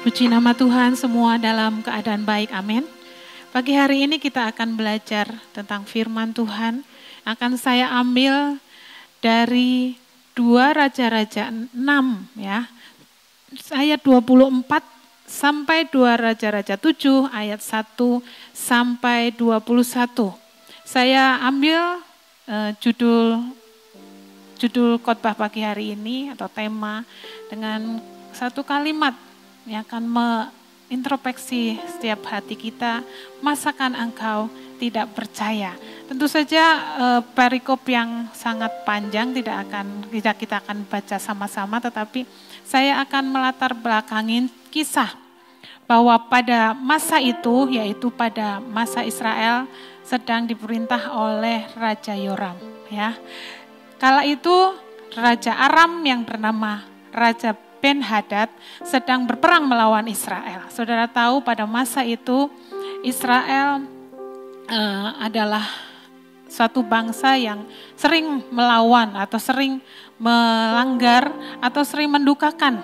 Speaker 5: Puji nama Tuhan, semua dalam keadaan baik, amin. Pagi hari ini kita akan belajar tentang firman Tuhan. Akan saya ambil dari 2 Raja-Raja 6 ya. ayat 24 sampai 2 Raja-Raja 7 ayat 1 sampai 21. Saya ambil judul khotbah pagi hari ini atau tema dengan satu kalimat yang akan introspeksi setiap hati kita, masakan engkau tidak percaya. Tentu saja perikop yang sangat panjang tidak kita akan baca sama-sama, tetapi saya akan melatar belakangin kisah bahwa pada masa itu, yaitu pada masa Israel sedang diperintah oleh Raja Yoram. Ya, kala itu Raja Aram yang bernama Raja Ben-Hadad sedang berperang melawan Israel. Saudara tahu pada masa itu Israel adalah suatu bangsa yang sering melawan atau sering melanggar atau sering mendukakan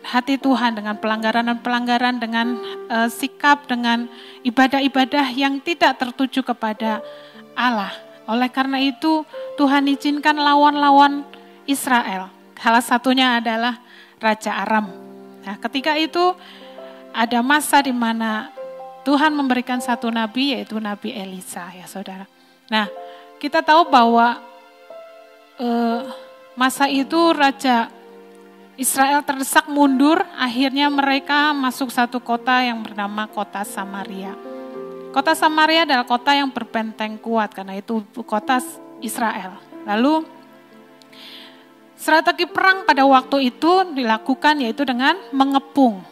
Speaker 5: hati Tuhan dengan pelanggaran dengan sikap, dengan ibadah-ibadah yang tidak tertuju kepada Allah. Oleh karena itu Tuhan izinkan lawan-lawan Israel. Salah satunya adalah Raja Aram. Nah, ketika itu ada masa di mana Tuhan memberikan satu nabi, yaitu Nabi Elisa, ya saudara. Nah, kita tahu bahwa masa itu Raja Israel terdesak mundur, akhirnya mereka masuk satu kota yang bernama kota Samaria. Kota Samaria adalah kota yang berbenteng kuat, karena itu kota Israel. Lalu strategi perang pada waktu itu dilakukan yaitu dengan mengepung.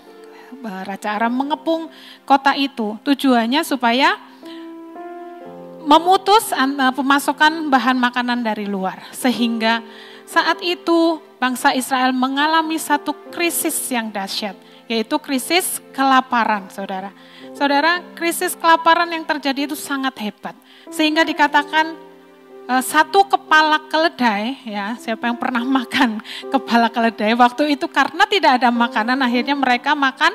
Speaker 5: Raja Aram mengepung kota itu. Tujuannya supaya memutus pemasukan bahan makanan dari luar. Sehingga saat itu bangsa Israel mengalami satu krisis yang dahsyat. Yaitu krisis kelaparan, saudara. Saudara, krisis kelaparan yang terjadi itu sangat hebat. Sehingga dikatakan satu kepala keledai, ya, siapa yang pernah makan kepala keledai, waktu itu karena tidak ada makanan akhirnya mereka makan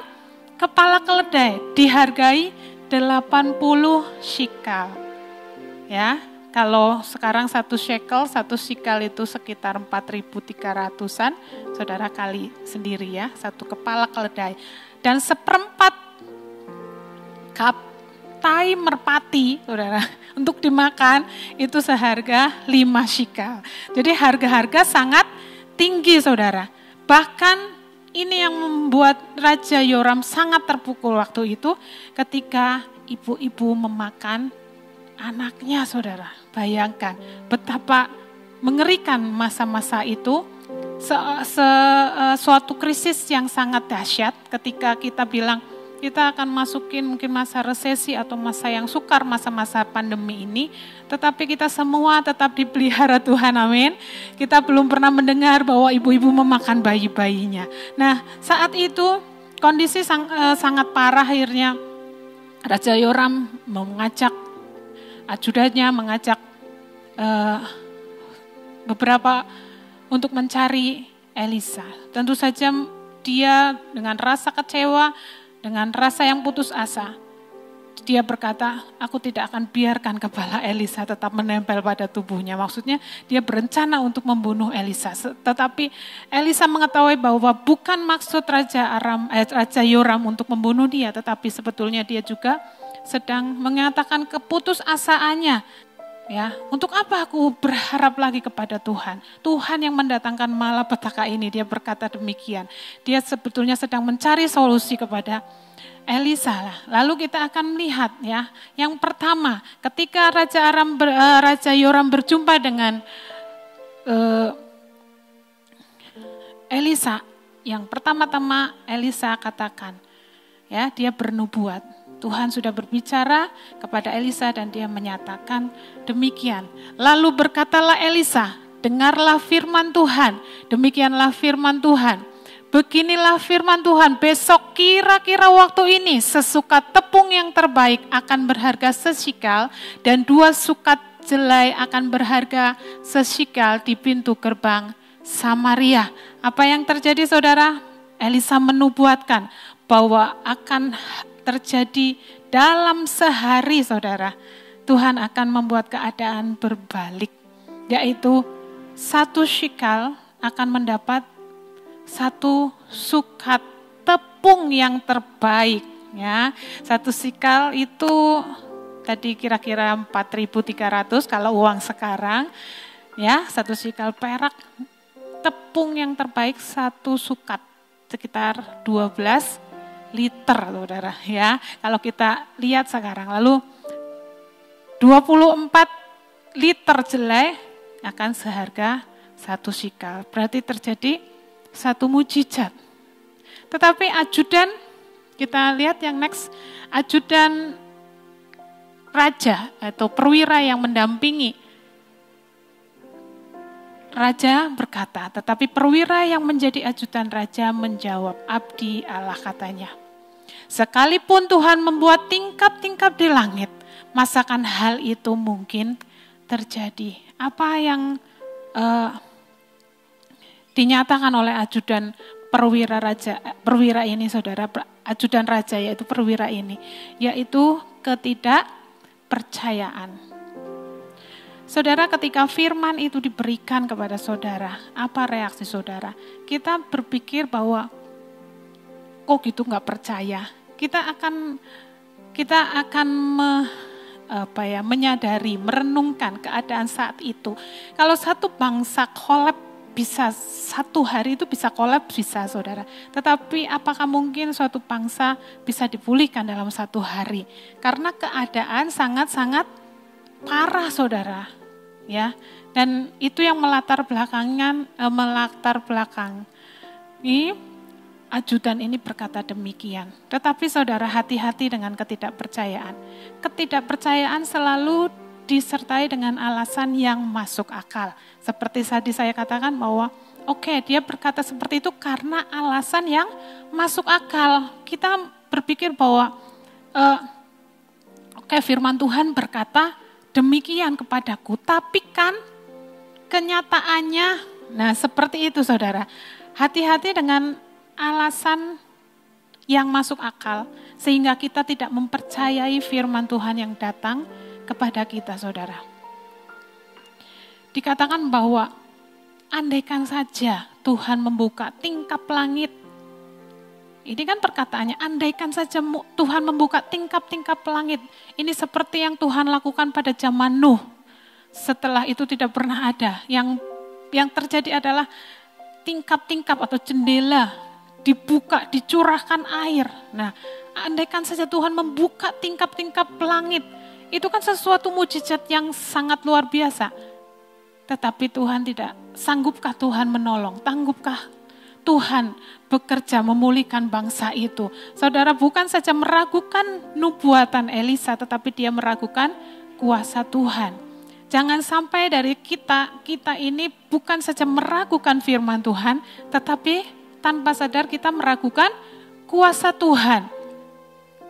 Speaker 5: kepala keledai, dihargai 80 shikal. Ya, kalau sekarang 1 shikal itu sekitar 4.300-an, saudara kali sendiri ya, satu kepala keledai. Dan 1/4 cup tai merpati, saudara, untuk dimakan itu seharga 5 shikal. Jadi harga-harga sangat tinggi, saudara. Bahkan ini yang membuat Raja Yoram sangat terpukul waktu itu ketika ibu-ibu memakan anaknya, saudara. Bayangkan betapa mengerikan masa-masa itu, suatu krisis yang sangat dahsyat ketika kita bilang, kita akan masukin mungkin masa resesi atau masa yang sukar, masa-masa pandemi ini. Tetapi kita semua tetap dipelihara Tuhan, amin. Kita belum pernah mendengar bahwa ibu-ibu memakan bayi-bayinya. Nah, saat itu kondisi sangat parah, akhirnya Raja Yoram mengajak ajudannya, mengajak beberapa untuk mencari Elisa. Tentu saja dia dengan rasa kecewa, dengan rasa yang putus asa, dia berkata, aku tidak akan biarkan kepala Elisa tetap menempel pada tubuhnya. Maksudnya dia berencana untuk membunuh Elisa. Tetapi Elisa mengetahui bahwa bukan maksud Raja Yoram untuk membunuh dia, tetapi sebetulnya dia juga sedang mengatakan keputusasaannya. Ya, untuk apa aku berharap lagi kepada Tuhan? Tuhan yang mendatangkan malapetaka ini, dia berkata demikian. Dia sebetulnya sedang mencari solusi kepada Elisa. Lalu kita akan melihat ya, yang pertama, ketika Raja Yoram berjumpa dengan Elisa, yang pertama-tama Elisa katakan, ya, dia bernubuat. Tuhan sudah berbicara kepada Elisa dan dia menyatakan demikian. Lalu berkatalah Elisa, dengarlah firman Tuhan, demikianlah firman Tuhan. Beginilah firman Tuhan, besok kira-kira waktu ini sesukat tepung yang terbaik akan berharga seshikal dan 2 sukat jelai akan berharga seshikal di pintu gerbang Samaria. Apa yang terjadi, saudara? Elisa menubuatkan bahwa akan terjadi dalam sehari, saudara. Tuhan akan membuat keadaan berbalik, yaitu 1 shikal akan mendapat satu sukat tepung yang terbaik. Ya, 1 sikal itu tadi kira-kira 4.300 kalau uang sekarang. Ya, 1 sikal perak, tepung yang terbaik 1 sukat, sekitar 12 liter, saudara. Ya, kalau kita lihat sekarang, lalu 24 liter jelai akan seharga 1 sikal. Berarti terjadi satu mujizat. Tetapi ajudan, kita lihat yang next, ajudan raja atau perwira yang mendampingi raja berkata, tetapi perwira yang menjadi ajudan raja menjawab, abdi Allah katanya, sekalipun Tuhan membuat tingkap-tingkap di langit, masakan hal itu mungkin terjadi. Apa yang dinyatakan oleh ajudan perwira ini, saudara, ajudan raja yaitu perwira ini, yaitu ketidakpercayaan. Saudara, ketika firman itu diberikan kepada saudara, apa reaksi saudara? Kita berpikir bahwa kok gitu nggak percaya. Kita akan menyadari, merenungkan keadaan saat itu. Kalau satu bangsa kolab bisa 1 hari itu bisa kolaps, bisa saudara. Tetapi apakah mungkin suatu bangsa bisa dipulihkan dalam 1 hari? Karena keadaan sangat-sangat parah, saudara. Ya, dan itu yang melatar belakang. Ini ajudan ini berkata demikian. Tetapi saudara, hati-hati dengan ketidakpercayaan. Ketidakpercayaan selalu disertai dengan alasan yang masuk akal. Seperti tadi saya katakan bahwa dia berkata seperti itu karena alasan yang masuk akal. Kita berpikir bahwa firman Tuhan berkata demikian kepadaku, tapi kan kenyataannya, nah seperti itu saudara. Hati-hati dengan alasan yang masuk akal sehingga kita tidak mempercayai firman Tuhan yang datang kepada kita, saudara. Dikatakan bahwa andaikan saja Tuhan membuka tingkap langit. Ini kan perkataannya, andaikan saja Tuhan membuka tingkap-tingkap langit. Ini seperti yang Tuhan lakukan pada zaman Nuh. Setelah itu tidak pernah ada. Yang terjadi adalah tingkap-tingkap atau jendela dibuka, dicurahkan air. Nah, andaikan saja Tuhan membuka tingkap-tingkap langit. Itu kan sesuatu mujizat yang sangat luar biasa. Tetapi Tuhan tidak, sanggupkah Tuhan menolong? Tanggupkah Tuhan bekerja memulihkan bangsa itu? Saudara, bukan saja meragukan nubuatan Elisa, tetapi dia meragukan kuasa Tuhan. Jangan sampai dari kita ini bukan saja meragukan firman Tuhan, tetapi tanpa sadar kita meragukan kuasa Tuhan.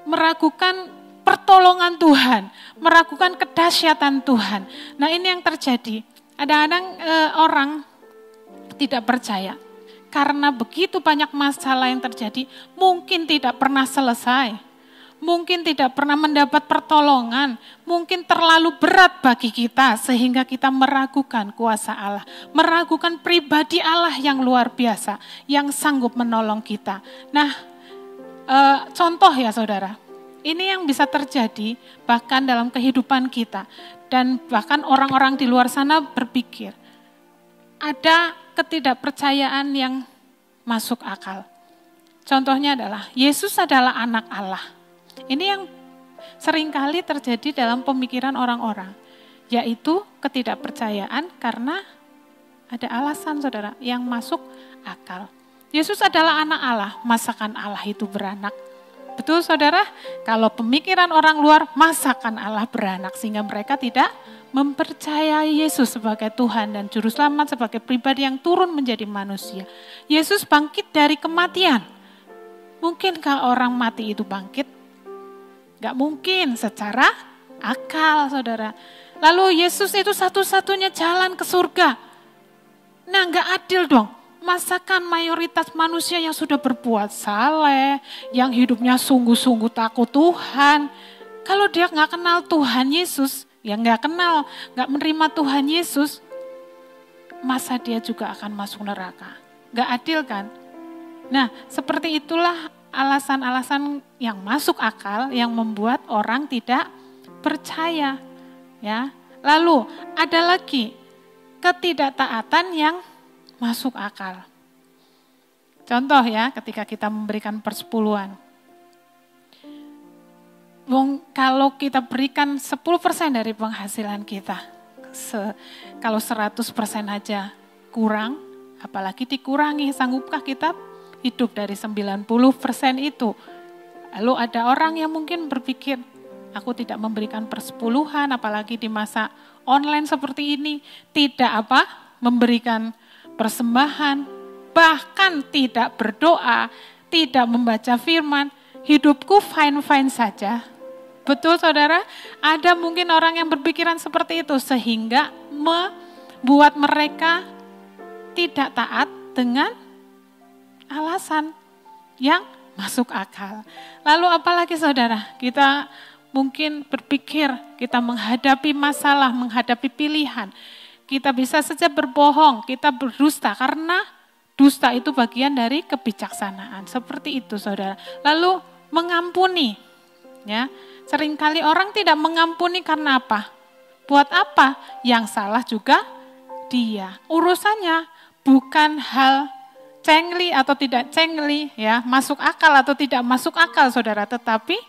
Speaker 5: Meragukan pertolongan Tuhan, meragukan kedahsyatan Tuhan. Nah, ini yang terjadi. Kadang-kadang orang tidak percaya karena begitu banyak masalah yang terjadi, mungkin tidak pernah selesai, mungkin tidak pernah mendapat pertolongan, mungkin terlalu berat bagi kita sehingga kita meragukan kuasa Allah, meragukan pribadi Allah yang luar biasa, yang sanggup menolong kita. Nah, contoh ya saudara, ini yang bisa terjadi bahkan dalam kehidupan kita. Dan bahkan orang-orang di luar sana berpikir, ada ketidakpercayaan yang masuk akal. Contohnya adalah, Yesus adalah anak Allah. Ini yang seringkali terjadi dalam pemikiran orang-orang. Yaitu ketidakpercayaan karena ada alasan saudara yang masuk akal. Yesus adalah anak Allah, masakan Allah itu beranak. Betul saudara? Kalau pemikiran orang luar, masakan Allah beranak sehingga mereka tidak mempercayai Yesus sebagai Tuhan dan Juru Selamat, sebagai pribadi yang turun menjadi manusia. Yesus bangkit dari kematian. Mungkinkah orang mati itu bangkit? Gak mungkin secara akal saudara. Lalu Yesus itu satu-satunya jalan ke surga. Nah gak adil dong. Masakan mayoritas manusia yang sudah berbuat saleh, yang hidupnya sungguh-sungguh takut Tuhan. Kalau dia gak kenal Tuhan Yesus, ya gak kenal, gak menerima Tuhan Yesus. masa dia juga akan masuk neraka? Gak adil kan? Nah, seperti itulah alasan-alasan yang masuk akal yang membuat orang tidak percaya. Ya, lalu ada lagi ketidaktaatan yang masuk akal. Contoh ya, ketika kita memberikan persepuluhan. Kalau kita berikan 10% dari penghasilan kita, kalau 100% aja kurang, apalagi dikurangi, sanggupkah kita hidup dari 90% itu? Lalu ada orang yang mungkin berpikir, aku tidak memberikan persepuluhan, apalagi di masa online seperti ini, tidak memberikan persembahan, bahkan tidak berdoa, tidak membaca firman, hidupku fine-fine saja. Betul saudara? Ada mungkin orang yang berpikiran seperti itu sehingga membuat mereka tidak taat dengan alasan yang masuk akal. Lalu apalagi saudara? Kita mungkin berpikir kita menghadapi masalah, menghadapi pilihan. Kita bisa saja berbohong, kita berdusta karena dusta itu bagian dari kebijaksanaan. Seperti itu saudara. Lalu mengampuni. Ya, seringkali orang tidak mengampuni karena apa? Buat apa? Yang salah juga dia. Urusannya bukan hal cengli atau tidak cengli, ya, masuk akal atau tidak masuk akal saudara, tetapi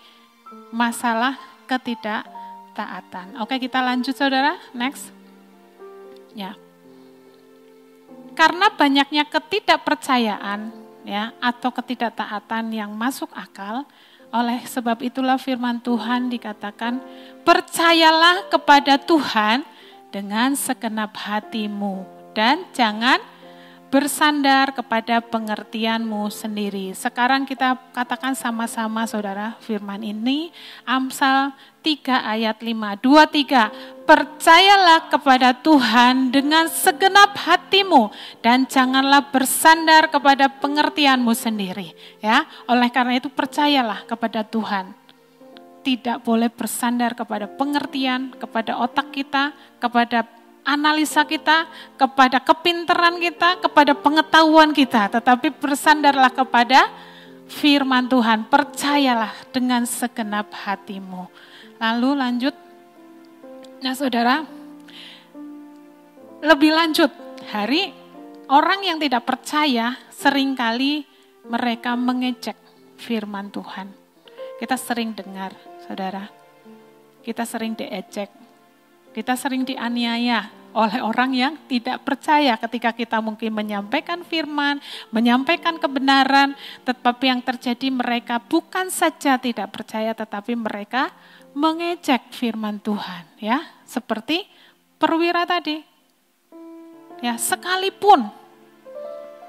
Speaker 5: masalah ketidaktaatan. Oke, kita lanjut saudara, next. Ya. Karena banyaknya ketidakpercayaan, ya, atau ketidaktaatan yang masuk akal, oleh sebab itulah firman Tuhan dikatakan, percayalah kepada Tuhan dengan segenap hatimu dan jangan bersandar kepada pengertianmu sendiri. Sekarang kita katakan sama-sama saudara firman ini, Amsal 3 ayat 5, 2, 3. Percayalah kepada Tuhan dengan segenap hatimu dan janganlah bersandar kepada pengertianmu sendiri. Ya, oleh karena itu percayalah kepada Tuhan. Tidak boleh bersandar kepada pengertian, kepada otak kita, kepada analisa kita, kepada kepintaran kita, kepada pengetahuan kita, tetapi bersandarlah kepada firman Tuhan. Percayalah dengan segenap hatimu. Lalu lanjut, nah saudara, lebih lanjut, orang yang tidak percaya seringkali mereka mengejek firman Tuhan. Kita sering dengar, saudara, kita sering diejek, kita sering dianiaya oleh orang yang tidak percaya ketika kita mungkin menyampaikan firman, menyampaikan kebenaran, tetapi yang terjadi mereka bukan saja tidak percaya, tetapi mereka mengejek firman Tuhan, ya, seperti perwira tadi. Ya, sekalipun,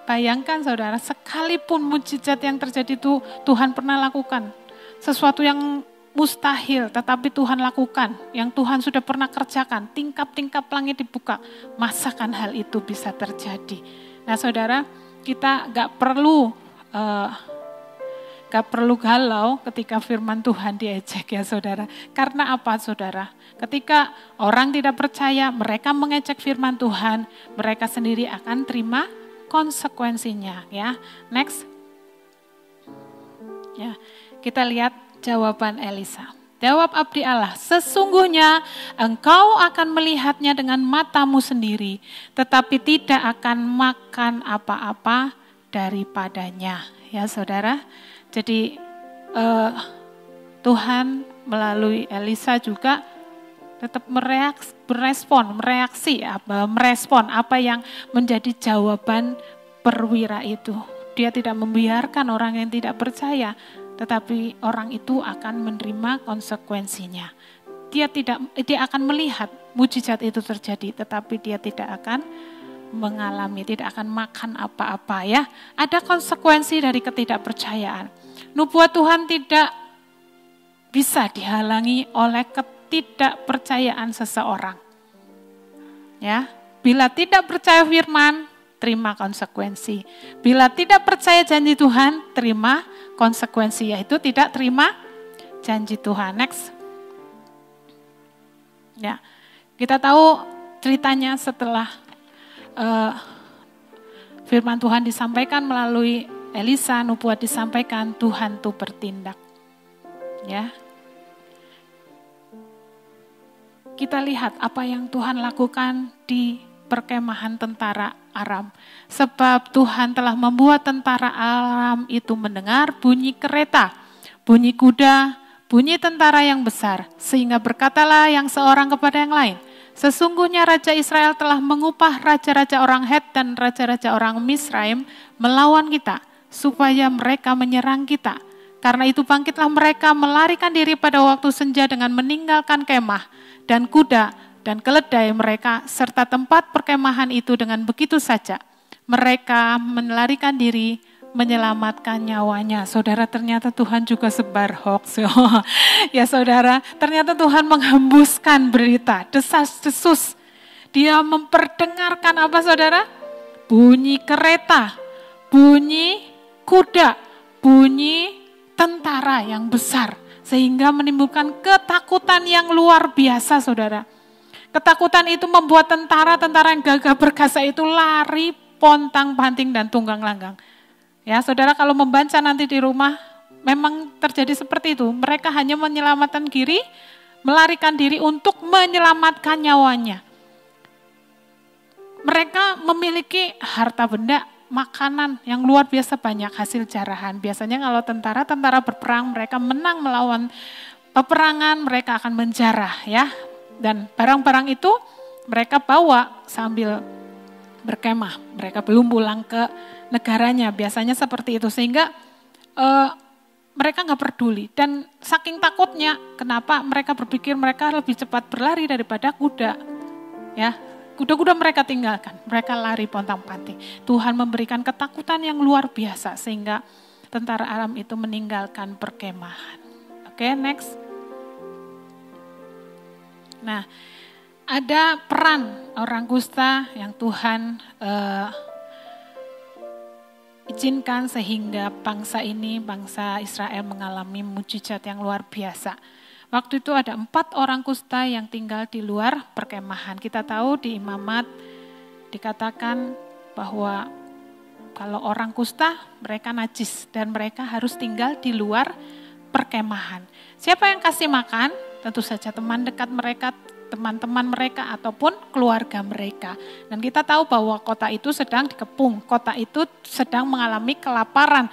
Speaker 5: bayangkan saudara, sekalipun mujizat yang terjadi itu Tuhan pernah lakukan, sesuatu yang mustahil, tetapi Tuhan lakukan, yang Tuhan sudah pernah kerjakan, tingkap-tingkap langit dibuka, masakan hal itu bisa terjadi. Nah saudara, kita gak perlu galau ketika firman Tuhan diejek ya saudara. Karena apa saudara? Ketika orang tidak percaya, mereka mengejek firman Tuhan, mereka sendiri akan terima konsekuensinya ya. Next. Ya, kita lihat jawaban Elisa. Jawab abdi Allah, sesungguhnya engkau akan melihatnya dengan matamu sendiri, tetapi tidak akan makan apa-apa daripadanya. Ya saudara, jadi Tuhan melalui Elisa juga tetap merespon apa yang menjadi jawaban perwira itu. Dia tidak membiarkan orang yang tidak percaya, tetapi orang itu akan menerima konsekuensinya. Dia akan melihat mujizat itu terjadi, tetapi dia tidak akan mengalami, tidak akan makan apa-apa ya. Ada konsekuensi dari ketidakpercayaan. Nubuat Tuhan tidak bisa dihalangi oleh ketidakpercayaan seseorang. Ya, bila tidak percaya firman, terima konsekuensi. Bila tidak percaya janji Tuhan, terima konsekuensi, yaitu tidak terima janji Tuhan. Next. Ya, kita tahu ceritanya setelah firman Tuhan disampaikan melalui Elisa, nubuat disampaikan, Tuhan tuh bertindak. Ya. Kita lihat apa yang Tuhan lakukan di perkemahan tentara Aram. Sebab Tuhan telah membuat tentara Aram itu mendengar bunyi kereta, bunyi kuda, bunyi tentara yang besar. Sehingga berkatalah yang seorang kepada yang lain, sesungguhnya Raja Israel telah mengupah raja-raja orang Het dan raja-raja orang Misraim melawan kita, supaya mereka menyerang kita. Karena itu bangkitlah mereka melarikan diri pada waktu senja dengan meninggalkan kemah dan kuda dan keledai mereka serta tempat perkemahan itu dengan begitu saja. Mereka melarikan diri, menyelamatkan nyawanya. Saudara, ternyata Tuhan juga sebar hoax. Ya saudara, ternyata Tuhan menghembuskan berita, desas-desus. Dia memperdengarkan apa saudara? Bunyi kereta, bunyi kuda, bunyi tentara yang besar. Sehingga menimbulkan ketakutan yang luar biasa saudara. Ketakutan itu membuat tentara-tentara yang gagah perkasa itu lari pontang-panting dan tunggang langgang. Ya saudara, kalau membaca nanti di rumah memang terjadi seperti itu. Mereka hanya menyelamatkan diri, melarikan diri untuk menyelamatkan nyawanya. Mereka memiliki harta benda, makanan yang luar biasa banyak, hasil jarahan. Biasanya kalau tentara berperang, mereka menang melawan peperangan, mereka akan menjarah ya. Dan barang-barang itu mereka bawa sambil berkemah. Mereka belum pulang ke negaranya, biasanya seperti itu. Sehingga mereka nggak peduli. Dan saking takutnya, kenapa mereka berpikir mereka lebih cepat berlari daripada kuda. Ya, kuda-kuda mereka tinggalkan, mereka lari pontang-panting. Tuhan memberikan ketakutan yang luar biasa sehingga tentara Aram itu meninggalkan perkemahan. Oke, next. Nah, ada peran orang kusta yang Tuhan izinkan sehingga bangsa ini, bangsa Israel mengalami mujizat yang luar biasa. Waktu itu ada 4 orang kusta yang tinggal di luar perkemahan. Kita tahu di Imamat dikatakan bahwa kalau orang kusta mereka najis dan mereka harus tinggal di luar perkemahan. Siapa yang kasih makan? Tentu saja teman dekat mereka, teman-teman mereka ataupun keluarga mereka. Dan kita tahu bahwa kota itu sedang dikepung, kota itu sedang mengalami kelaparan.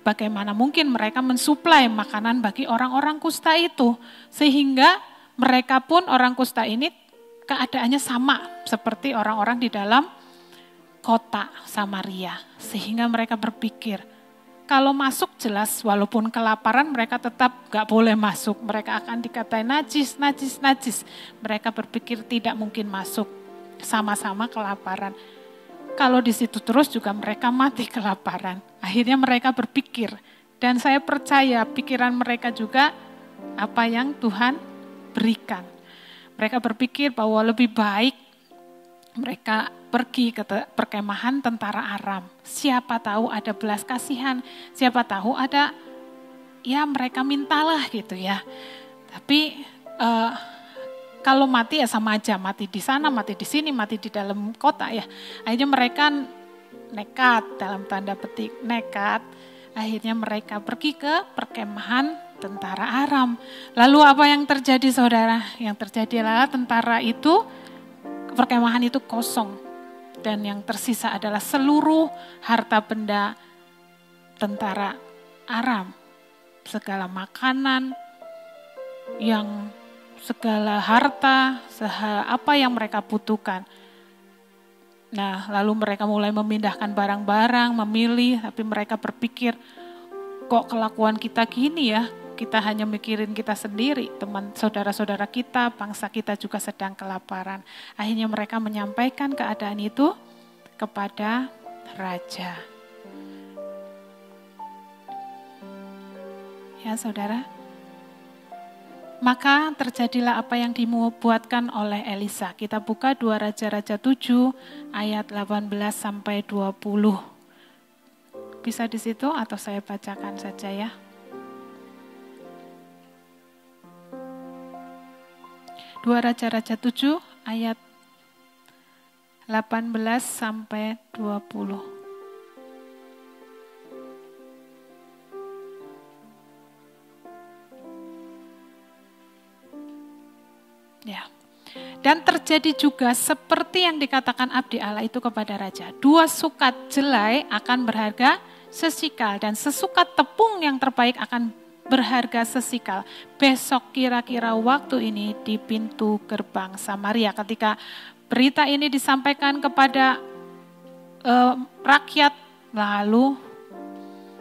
Speaker 5: Bagaimana mungkin mereka mensuplai makanan bagi orang-orang kusta itu. Sehingga mereka pun orang kusta ini keadaannya sama seperti orang-orang di dalam kota Samaria. Sehingga mereka berpikir, kalau masuk jelas walaupun kelaparan mereka tetap gak boleh masuk. Mereka akan dikatai najis. Mereka berpikir tidak mungkin masuk, sama-sama kelaparan. Kalau di situ terus juga mereka mati kelaparan. Akhirnya mereka berpikir, dan saya percaya pikiran mereka juga apa yang Tuhan berikan. Mereka berpikir bahwa lebih baik mereka pergi ke perkemahan tentara Aram. Siapa tahu ada belas kasihan, siapa tahu ada, ya mereka mintalah gitu ya. Tapi kalau mati ya sama aja, mati di sana, mati di sini, mati di dalam kota ya. Akhirnya mereka nekat, dalam tanda petik nekat, akhirnya mereka pergi ke perkemahan tentara Aram. Lalu apa yang terjadi saudara? Yang terjadi adalah tentara itu, perkemahan itu kosong. Dan yang tersisa adalah seluruh harta benda tentara Aram. Segala makanan, segala harta, apa yang mereka butuhkan. Nah, lalu mereka mulai memindahkan barang-barang, memilih, tapi mereka berpikir, kok kelakuan kita gini ya? Kita hanya mikirin kita sendiri, teman saudara-saudara kita, bangsa kita juga sedang kelaparan. Akhirnya mereka menyampaikan keadaan itu kepada raja. Ya saudara, maka terjadilah apa yang dibuatkan oleh Elisa. Kita buka 2 Raja-Raja 7 ayat 18 sampai 20. Bisa di situ atau saya bacakan saja ya. 2 Raja-Raja 7 ayat 18 sampai 20. Ya. Dan terjadi juga seperti yang dikatakan abdi Allah itu kepada raja. 2 sukat jelai akan berharga sesikal dan sesukat tepung yang terbaik akan berharga sesikal. Besok kira-kira waktu ini di pintu gerbang Samaria. Ketika berita ini disampaikan kepada rakyat, lalu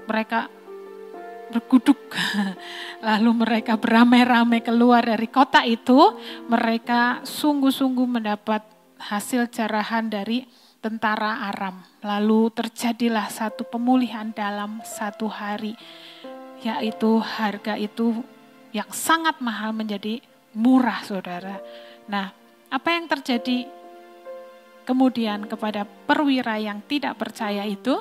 Speaker 5: mereka berguduk. Lalu mereka beramai-ramai keluar dari kota itu. Mereka sungguh-sungguh mendapat hasil jarahan dari tentara Aram. Lalu terjadilah satu pemulihan dalam 1 hari. Yaitu harga itu yang sangat mahal menjadi murah, saudara. Nah, apa yang terjadi kemudian kepada perwira yang tidak percaya itu?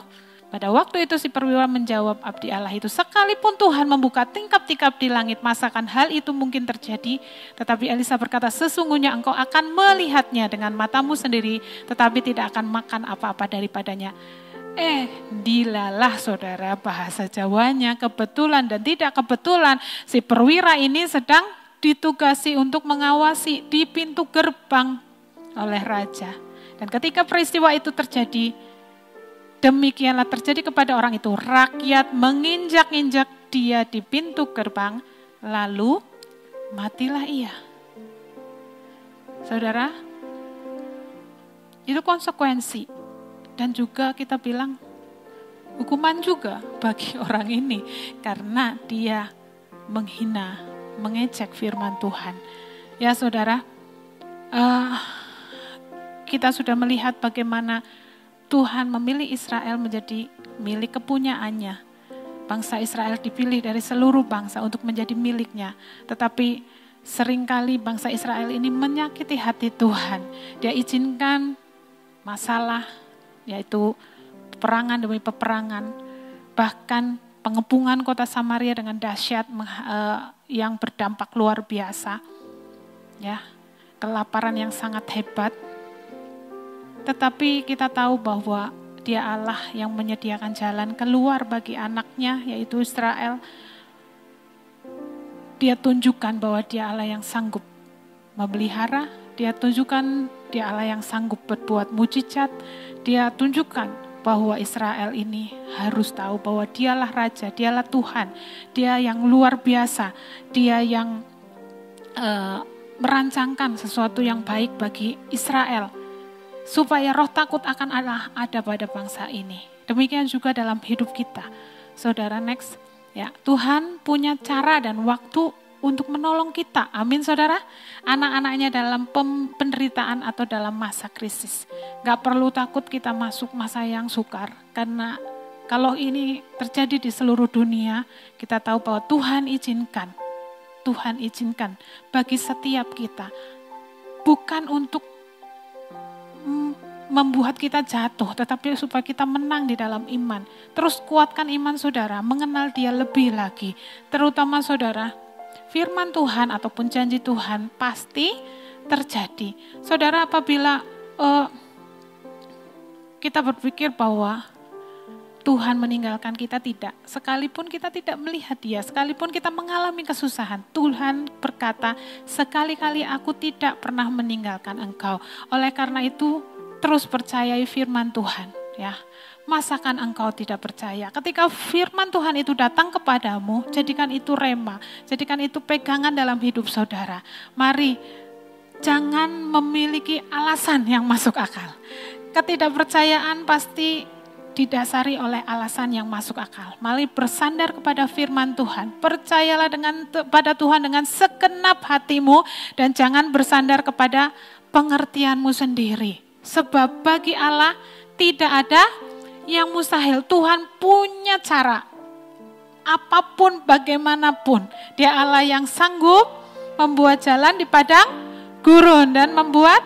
Speaker 5: Pada waktu itu si perwira menjawab abdi Allah itu, sekalipun Tuhan membuka tingkap-tingkap di langit, masakan hal itu mungkin terjadi? Tetapi Elisa berkata, sesungguhnya engkau akan melihatnya dengan matamu sendiri, tetapi tidak akan makan apa-apa daripadanya. Dilalah saudara, bahasa Jawanya kebetulan dan tidak kebetulan si perwira ini sedang ditugasi untuk mengawasi di pintu gerbang oleh raja. Dan ketika peristiwa itu terjadi, demikianlah terjadi kepada orang itu. Rakyat menginjak-injak dia di pintu gerbang, lalu matilah ia. Saudara, itu konsekuensi. Dan juga kita bilang hukuman juga bagi orang ini. Karena dia menghina, mengejek firman Tuhan. Ya saudara, kita sudah melihat bagaimana Tuhan memilih Israel menjadi milik kepunyaannya. Bangsa Israel dipilih dari seluruh bangsa untuk menjadi miliknya. Tetapi seringkali bangsa Israel ini menyakiti hati Tuhan. Dia izinkan masalah, yaitu peperangan demi peperangan. Bahkan pengepungan kota Samaria dengan dahsyat yang berdampak luar biasa. Ya, kelaparan yang sangat hebat. Tetapi kita tahu bahwa Dia Allah yang menyediakan jalan keluar bagi anaknya, yaitu Israel. Dia tunjukkan bahwa Dia Allah yang sanggup memelihara. Dia tunjukkan Dia Allah yang sanggup berbuat mujizat. Dia tunjukkan bahwa Israel ini harus tahu bahwa Dialah Raja, Dialah Tuhan. Dia yang luar biasa. Dia yang merancangkan sesuatu yang baik bagi Israel. Supaya roh takut akan Allah ada pada bangsa ini. Demikian juga dalam hidup kita. Saudara, next. Ya, Tuhan punya cara dan waktu untuk menolong kita. Amin saudara. Anak-anaknya dalam penderitaan atau dalam masa krisis. Gak perlu takut kita masuk masa yang sukar. Karena kalau ini terjadi di seluruh dunia, kita tahu bahwa Tuhan izinkan. Tuhan izinkan bagi setiap kita. Bukan untuk membuat kita jatuh, tetapi supaya kita menang di dalam iman. Terus kuatkan iman saudara, mengenal Dia lebih lagi. Terutama saudara, firman Tuhan ataupun janji Tuhan pasti terjadi. Saudara, apabila kita berpikir bahwa Tuhan meninggalkan kita, tidak. Sekalipun kita tidak melihat Dia, sekalipun kita mengalami kesusahan, Tuhan berkata, sekali-kali aku tidak pernah meninggalkan engkau. Oleh karena itu, terus percayai firman Tuhan. Ya, masakan engkau tidak percaya? Ketika firman Tuhan itu datang kepadamu, jadikan itu rema, jadikan itu pegangan dalam hidup saudara. Mari, jangan memiliki alasan yang masuk akal. Ketidakpercayaan pasti didasari oleh alasan yang masuk akal. Mari bersandar kepada firman Tuhan. Percayalah pada Tuhan dengan segenap hatimu dan jangan bersandar kepada pengertianmu sendiri. Sebab bagi Allah tidak ada yang mustahil. Tuhan punya cara. Apapun bagaimanapun. Dia Allah yang sanggup membuat jalan di padang gurun dan membuat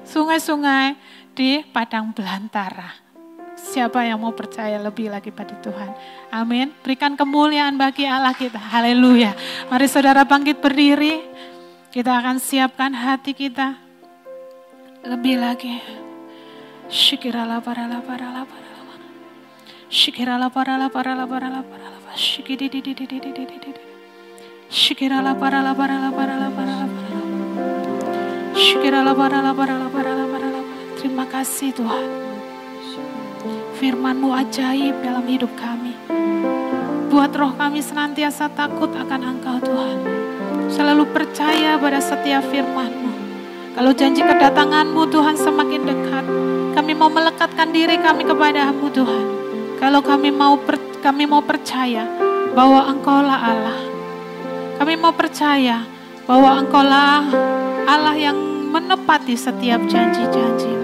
Speaker 5: sungai-sungai di padang belantara. Siapa yang mau percaya lebih lagi pada Tuhan? Amin. Berikan kemuliaan bagi Allah kita. Haleluya. Mari saudara bangkit berdiri. Kita akan siapkan hati kita lebih lagi. Shikirala parala parala parala. Shikirala parala parala parala parala. Shikididididididididid. Shikirala parala parala parala parala parala. Shikirala parala parala parala parala. Terima kasih Tuhan. Firman-Mu ajaib dalam hidup kami. Buat roh kami senantiasa takut akan Engkau Tuhan. Selalu percaya pada setiap firman-Mu. Kalau janji kedatangan-Mu Tuhan semakin dekat, kami mau melekatkan diri kami kepada-Mu Tuhan. Kalau kami mau percaya bahwa Engkau-lah Allah. Kami mau percaya bahwa Engkau-lah Allah yang menepati setiap janji-janji.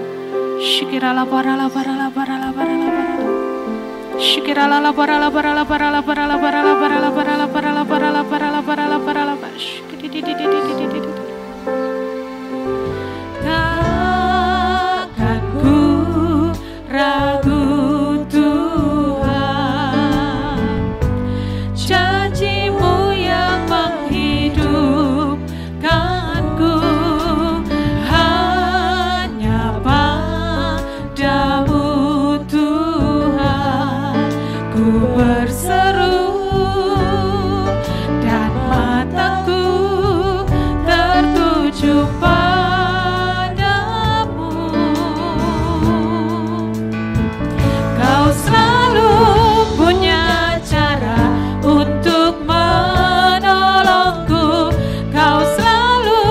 Speaker 5: Shikirala parala parala parala parala parala. Shikirala parala parala parala parala parala parala parala parala parala parala parala parala parala. Takkan ku ragu Tuhan, janji-Mu yang menghidupkanku. Hanya padamu Tuhan ku berseru, dan mataku tertuju padamu. Kau selalu punya cara untuk menolongku. Kau selalu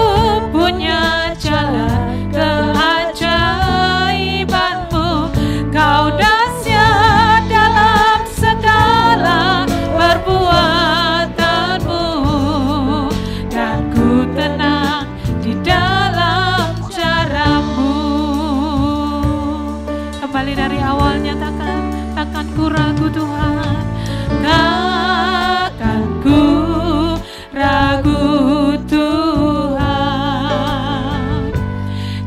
Speaker 5: punya jalan keajaiban-Mu. Kau dahsyat dalam segala perbuatan-Mu, dan ku tenang di dalam cara-Mu. Kembali dari awal, nyatakan, takkan ku ragu Tuhan, takkan ku ragu Tuhan.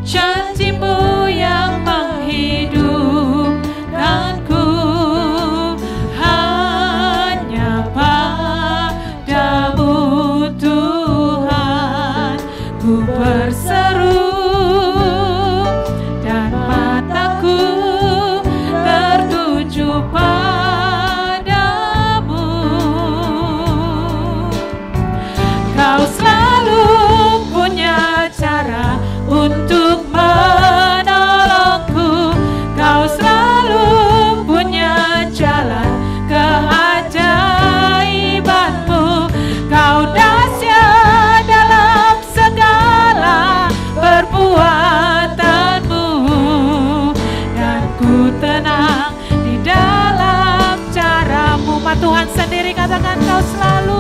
Speaker 5: Janji-Mu yang menghidupkanku. Hanya padamu Tuhan ku berseru, dan mataku tertuju padamu. Kau selalu punya cara untuk menolongku. Kau selalu punya jalan keajaiban-Mu. Kau dahsyat dalam segala perbuatan-Mu, dan ku tenang di dalam cara-Mu. Ma Tuhan sendiri katakan, Kau selalu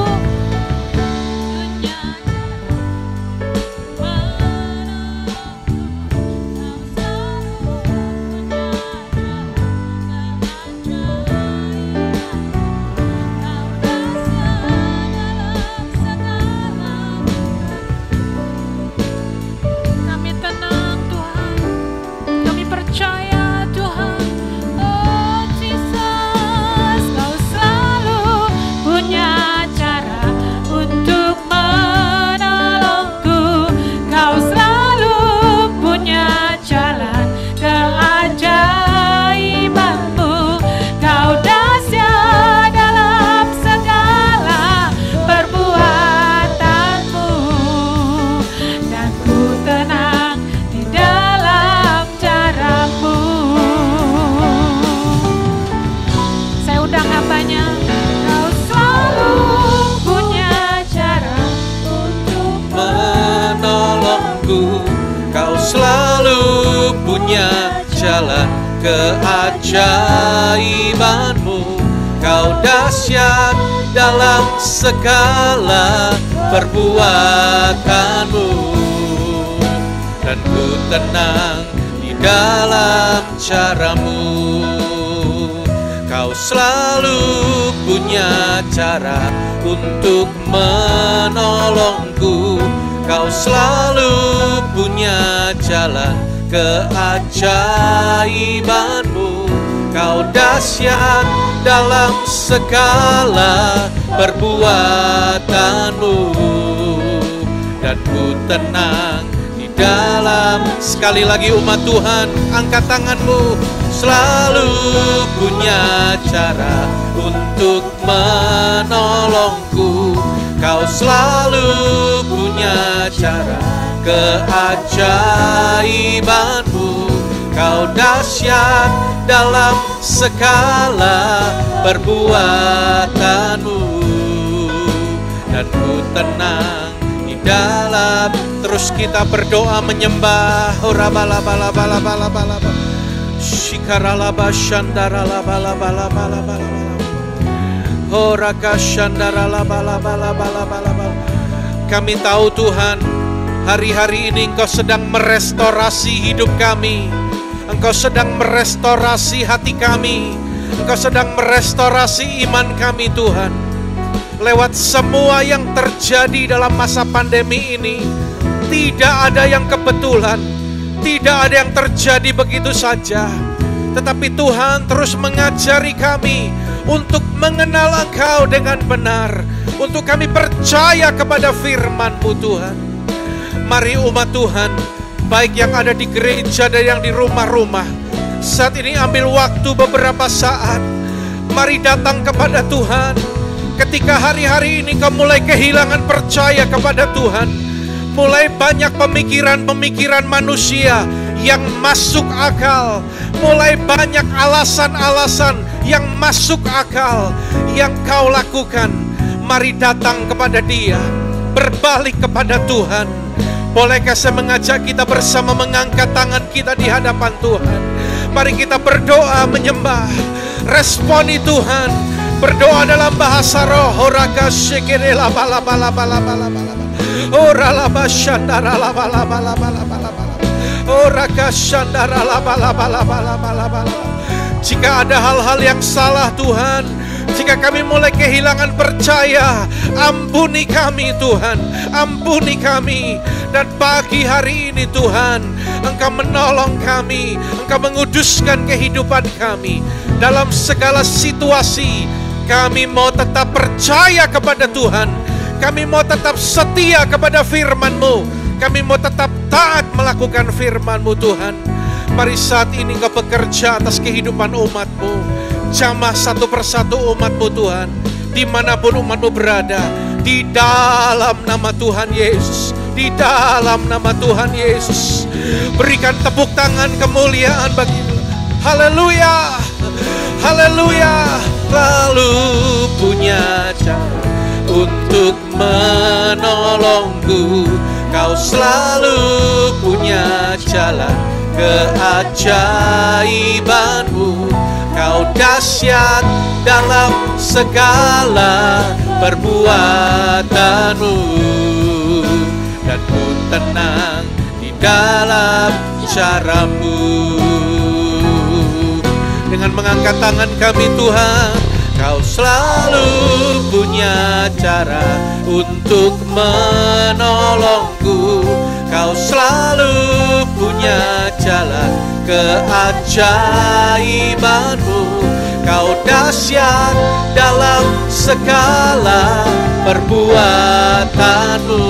Speaker 5: kami tenang Tuhan, kami percaya Tuhan. Oh Jesus, Kau selalu punya cara untuk menolongku. Kau selalu punya jalan keajaiban-Mu. Kau dahsyat dalam segala perbuatan-Mu, dan ku tenang di dalam cara-Mu. Saya undang hambanya, Kau selalu punya cara untuk
Speaker 6: menolongku. Kau selalu punya jalan keajaiban-Mu. Kau dahsyat dalam segala perbuatan-Mu, dan ku tenang di dalam cara-Mu. Kau selalu punya cara untuk menolongku. Kau selalu punya jalan keajaiban-Mu. Kau dahsyat dalam segala perbuatan-Mu, dan ku tenang di dalam. Sekali lagi umat Tuhan, angkat tanganmu. Selalu punya cara untuk menolongku. Kau selalu punya cara, keajaibanmu. Kau dahsyat dalam segala perbuatanmu. Dan ku tenang di dalam. Terus kita berdoa menyembah. Shikaralaba shandaralaba. Kami tahu Tuhan, hari-hari ini Engkau sedang merestorasi hidup kami. Engkau sedang merestorasi hati kami. Engkau sedang merestorasi iman kami Tuhan. Lewat semua yang terjadi dalam masa pandemi ini, tidak ada yang kebetulan, tidak ada yang terjadi begitu saja. Tetapi Tuhan terus mengajari kami untuk mengenal Engkau dengan benar, untuk kami percaya kepada firman-Mu Tuhan. Mari umat Tuhan, baik yang ada di gereja dan yang di rumah-rumah, saat ini ambil waktu beberapa saat. Mari datang kepada Tuhan. Ketika hari-hari ini kau mulai kehilangan percaya kepada Tuhan, mulai banyak pemikiran-pemikiran manusia yang masuk akal, mulai banyak alasan-alasan yang masuk akal yang kau lakukan. Mari datang kepada Dia, berbalik kepada Tuhan. Bolehkah saya mengajak kita bersama mengangkat tangan kita di hadapan Tuhan? Mari kita berdoa menyembah, responi Tuhan. Berdoa dalam bahasa roh. Horaka shekere la bala bala bala bala bala. Ora la bashandara la bala bala bala bala. Oraka shandara la bala bala bala bala bala. Jika ada hal-hal yang salah Tuhan, jika kami mulai kehilangan percaya, ampuni kami Tuhan, ampuni kami. Dan pagi hari ini Tuhan, Engkau menolong kami, Engkau menguduskan kehidupan kami. Dalam segala situasi, kami mau tetap percaya kepada Tuhan. Kami mau tetap setia kepada firman-Mu. Kami mau tetap taat melakukan firman-Mu Tuhan. Mari saat ini Engkau bekerja atas kehidupan umat-Mu. Jamah satu persatu umat-Mu Tuhan, dimanapun umat-Mu berada. Di dalam nama Tuhan Yesus, di dalam nama Tuhan Yesus, berikan tepuk tangan kemuliaan bagi-Mu. Haleluya, haleluya. Lalu punya cara untuk menolongku. Kau selalu punya jalan, keajaibanmu. Kau dahsyat dalam segala perbuatanmu. Dan ku tenang di dalam caramu. Dengan mengangkat tangan kami Tuhan, Kau selalu punya cara untuk menolongku. Kau selalu punya jalan, keajaibanmu. Kau dahsyat dalam segala perbuatanmu.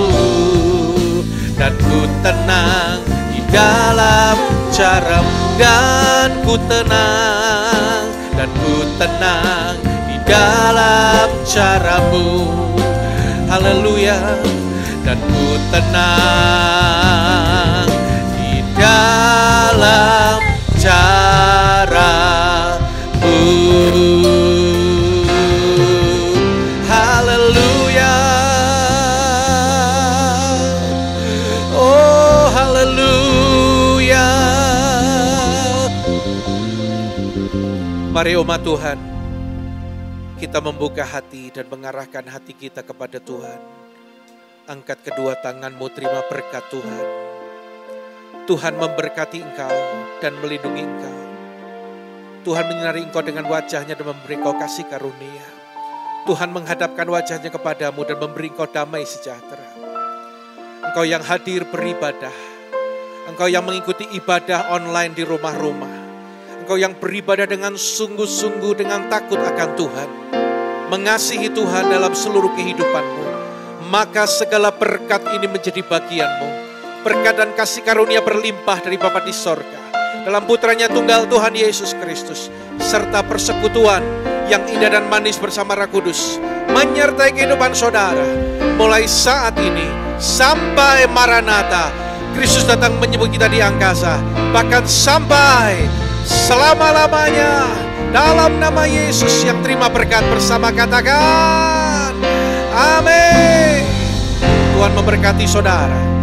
Speaker 6: Dan ku tenang di dalam caramu. Dan ku tenang, dan ku tenang di dalam caramu. Haleluya. Dan ku tenang di dalam caramu. Haleluya. Oh haleluya. Mari umat Tuhan, kita membuka hati dan mengarahkan hati kita kepada Tuhan. Angkat kedua tanganmu, terima berkat Tuhan. Tuhan memberkati engkau dan melindungi engkau. Tuhan menyinari engkau dengan wajahnya dan memberi engkau kasih karunia. Tuhan menghadapkan wajahnya kepadamu dan memberi engkau damai sejahtera. Engkau yang hadir beribadah, engkau yang mengikuti ibadah online di rumah-rumah, engkau yang beribadah dengan sungguh-sungguh, dengan takut akan Tuhan, mengasihi Tuhan dalam seluruh kehidupanmu, maka segala berkat ini menjadi bagianmu. berkat dan kasih karunia berlimpah dari Bapa di sorga, dalam putranya tunggal Tuhan Yesus Kristus, serta persekutuan yang indah dan manis bersama Roh Kudus, menyertai kehidupan saudara, mulai saat ini sampai Maranatha, Kristus datang menyebut kita di angkasa, bahkan sampai selama-lamanya. Dalam nama Yesus yang terima berkat bersama, katakan amin. Tuhan memberkati saudara.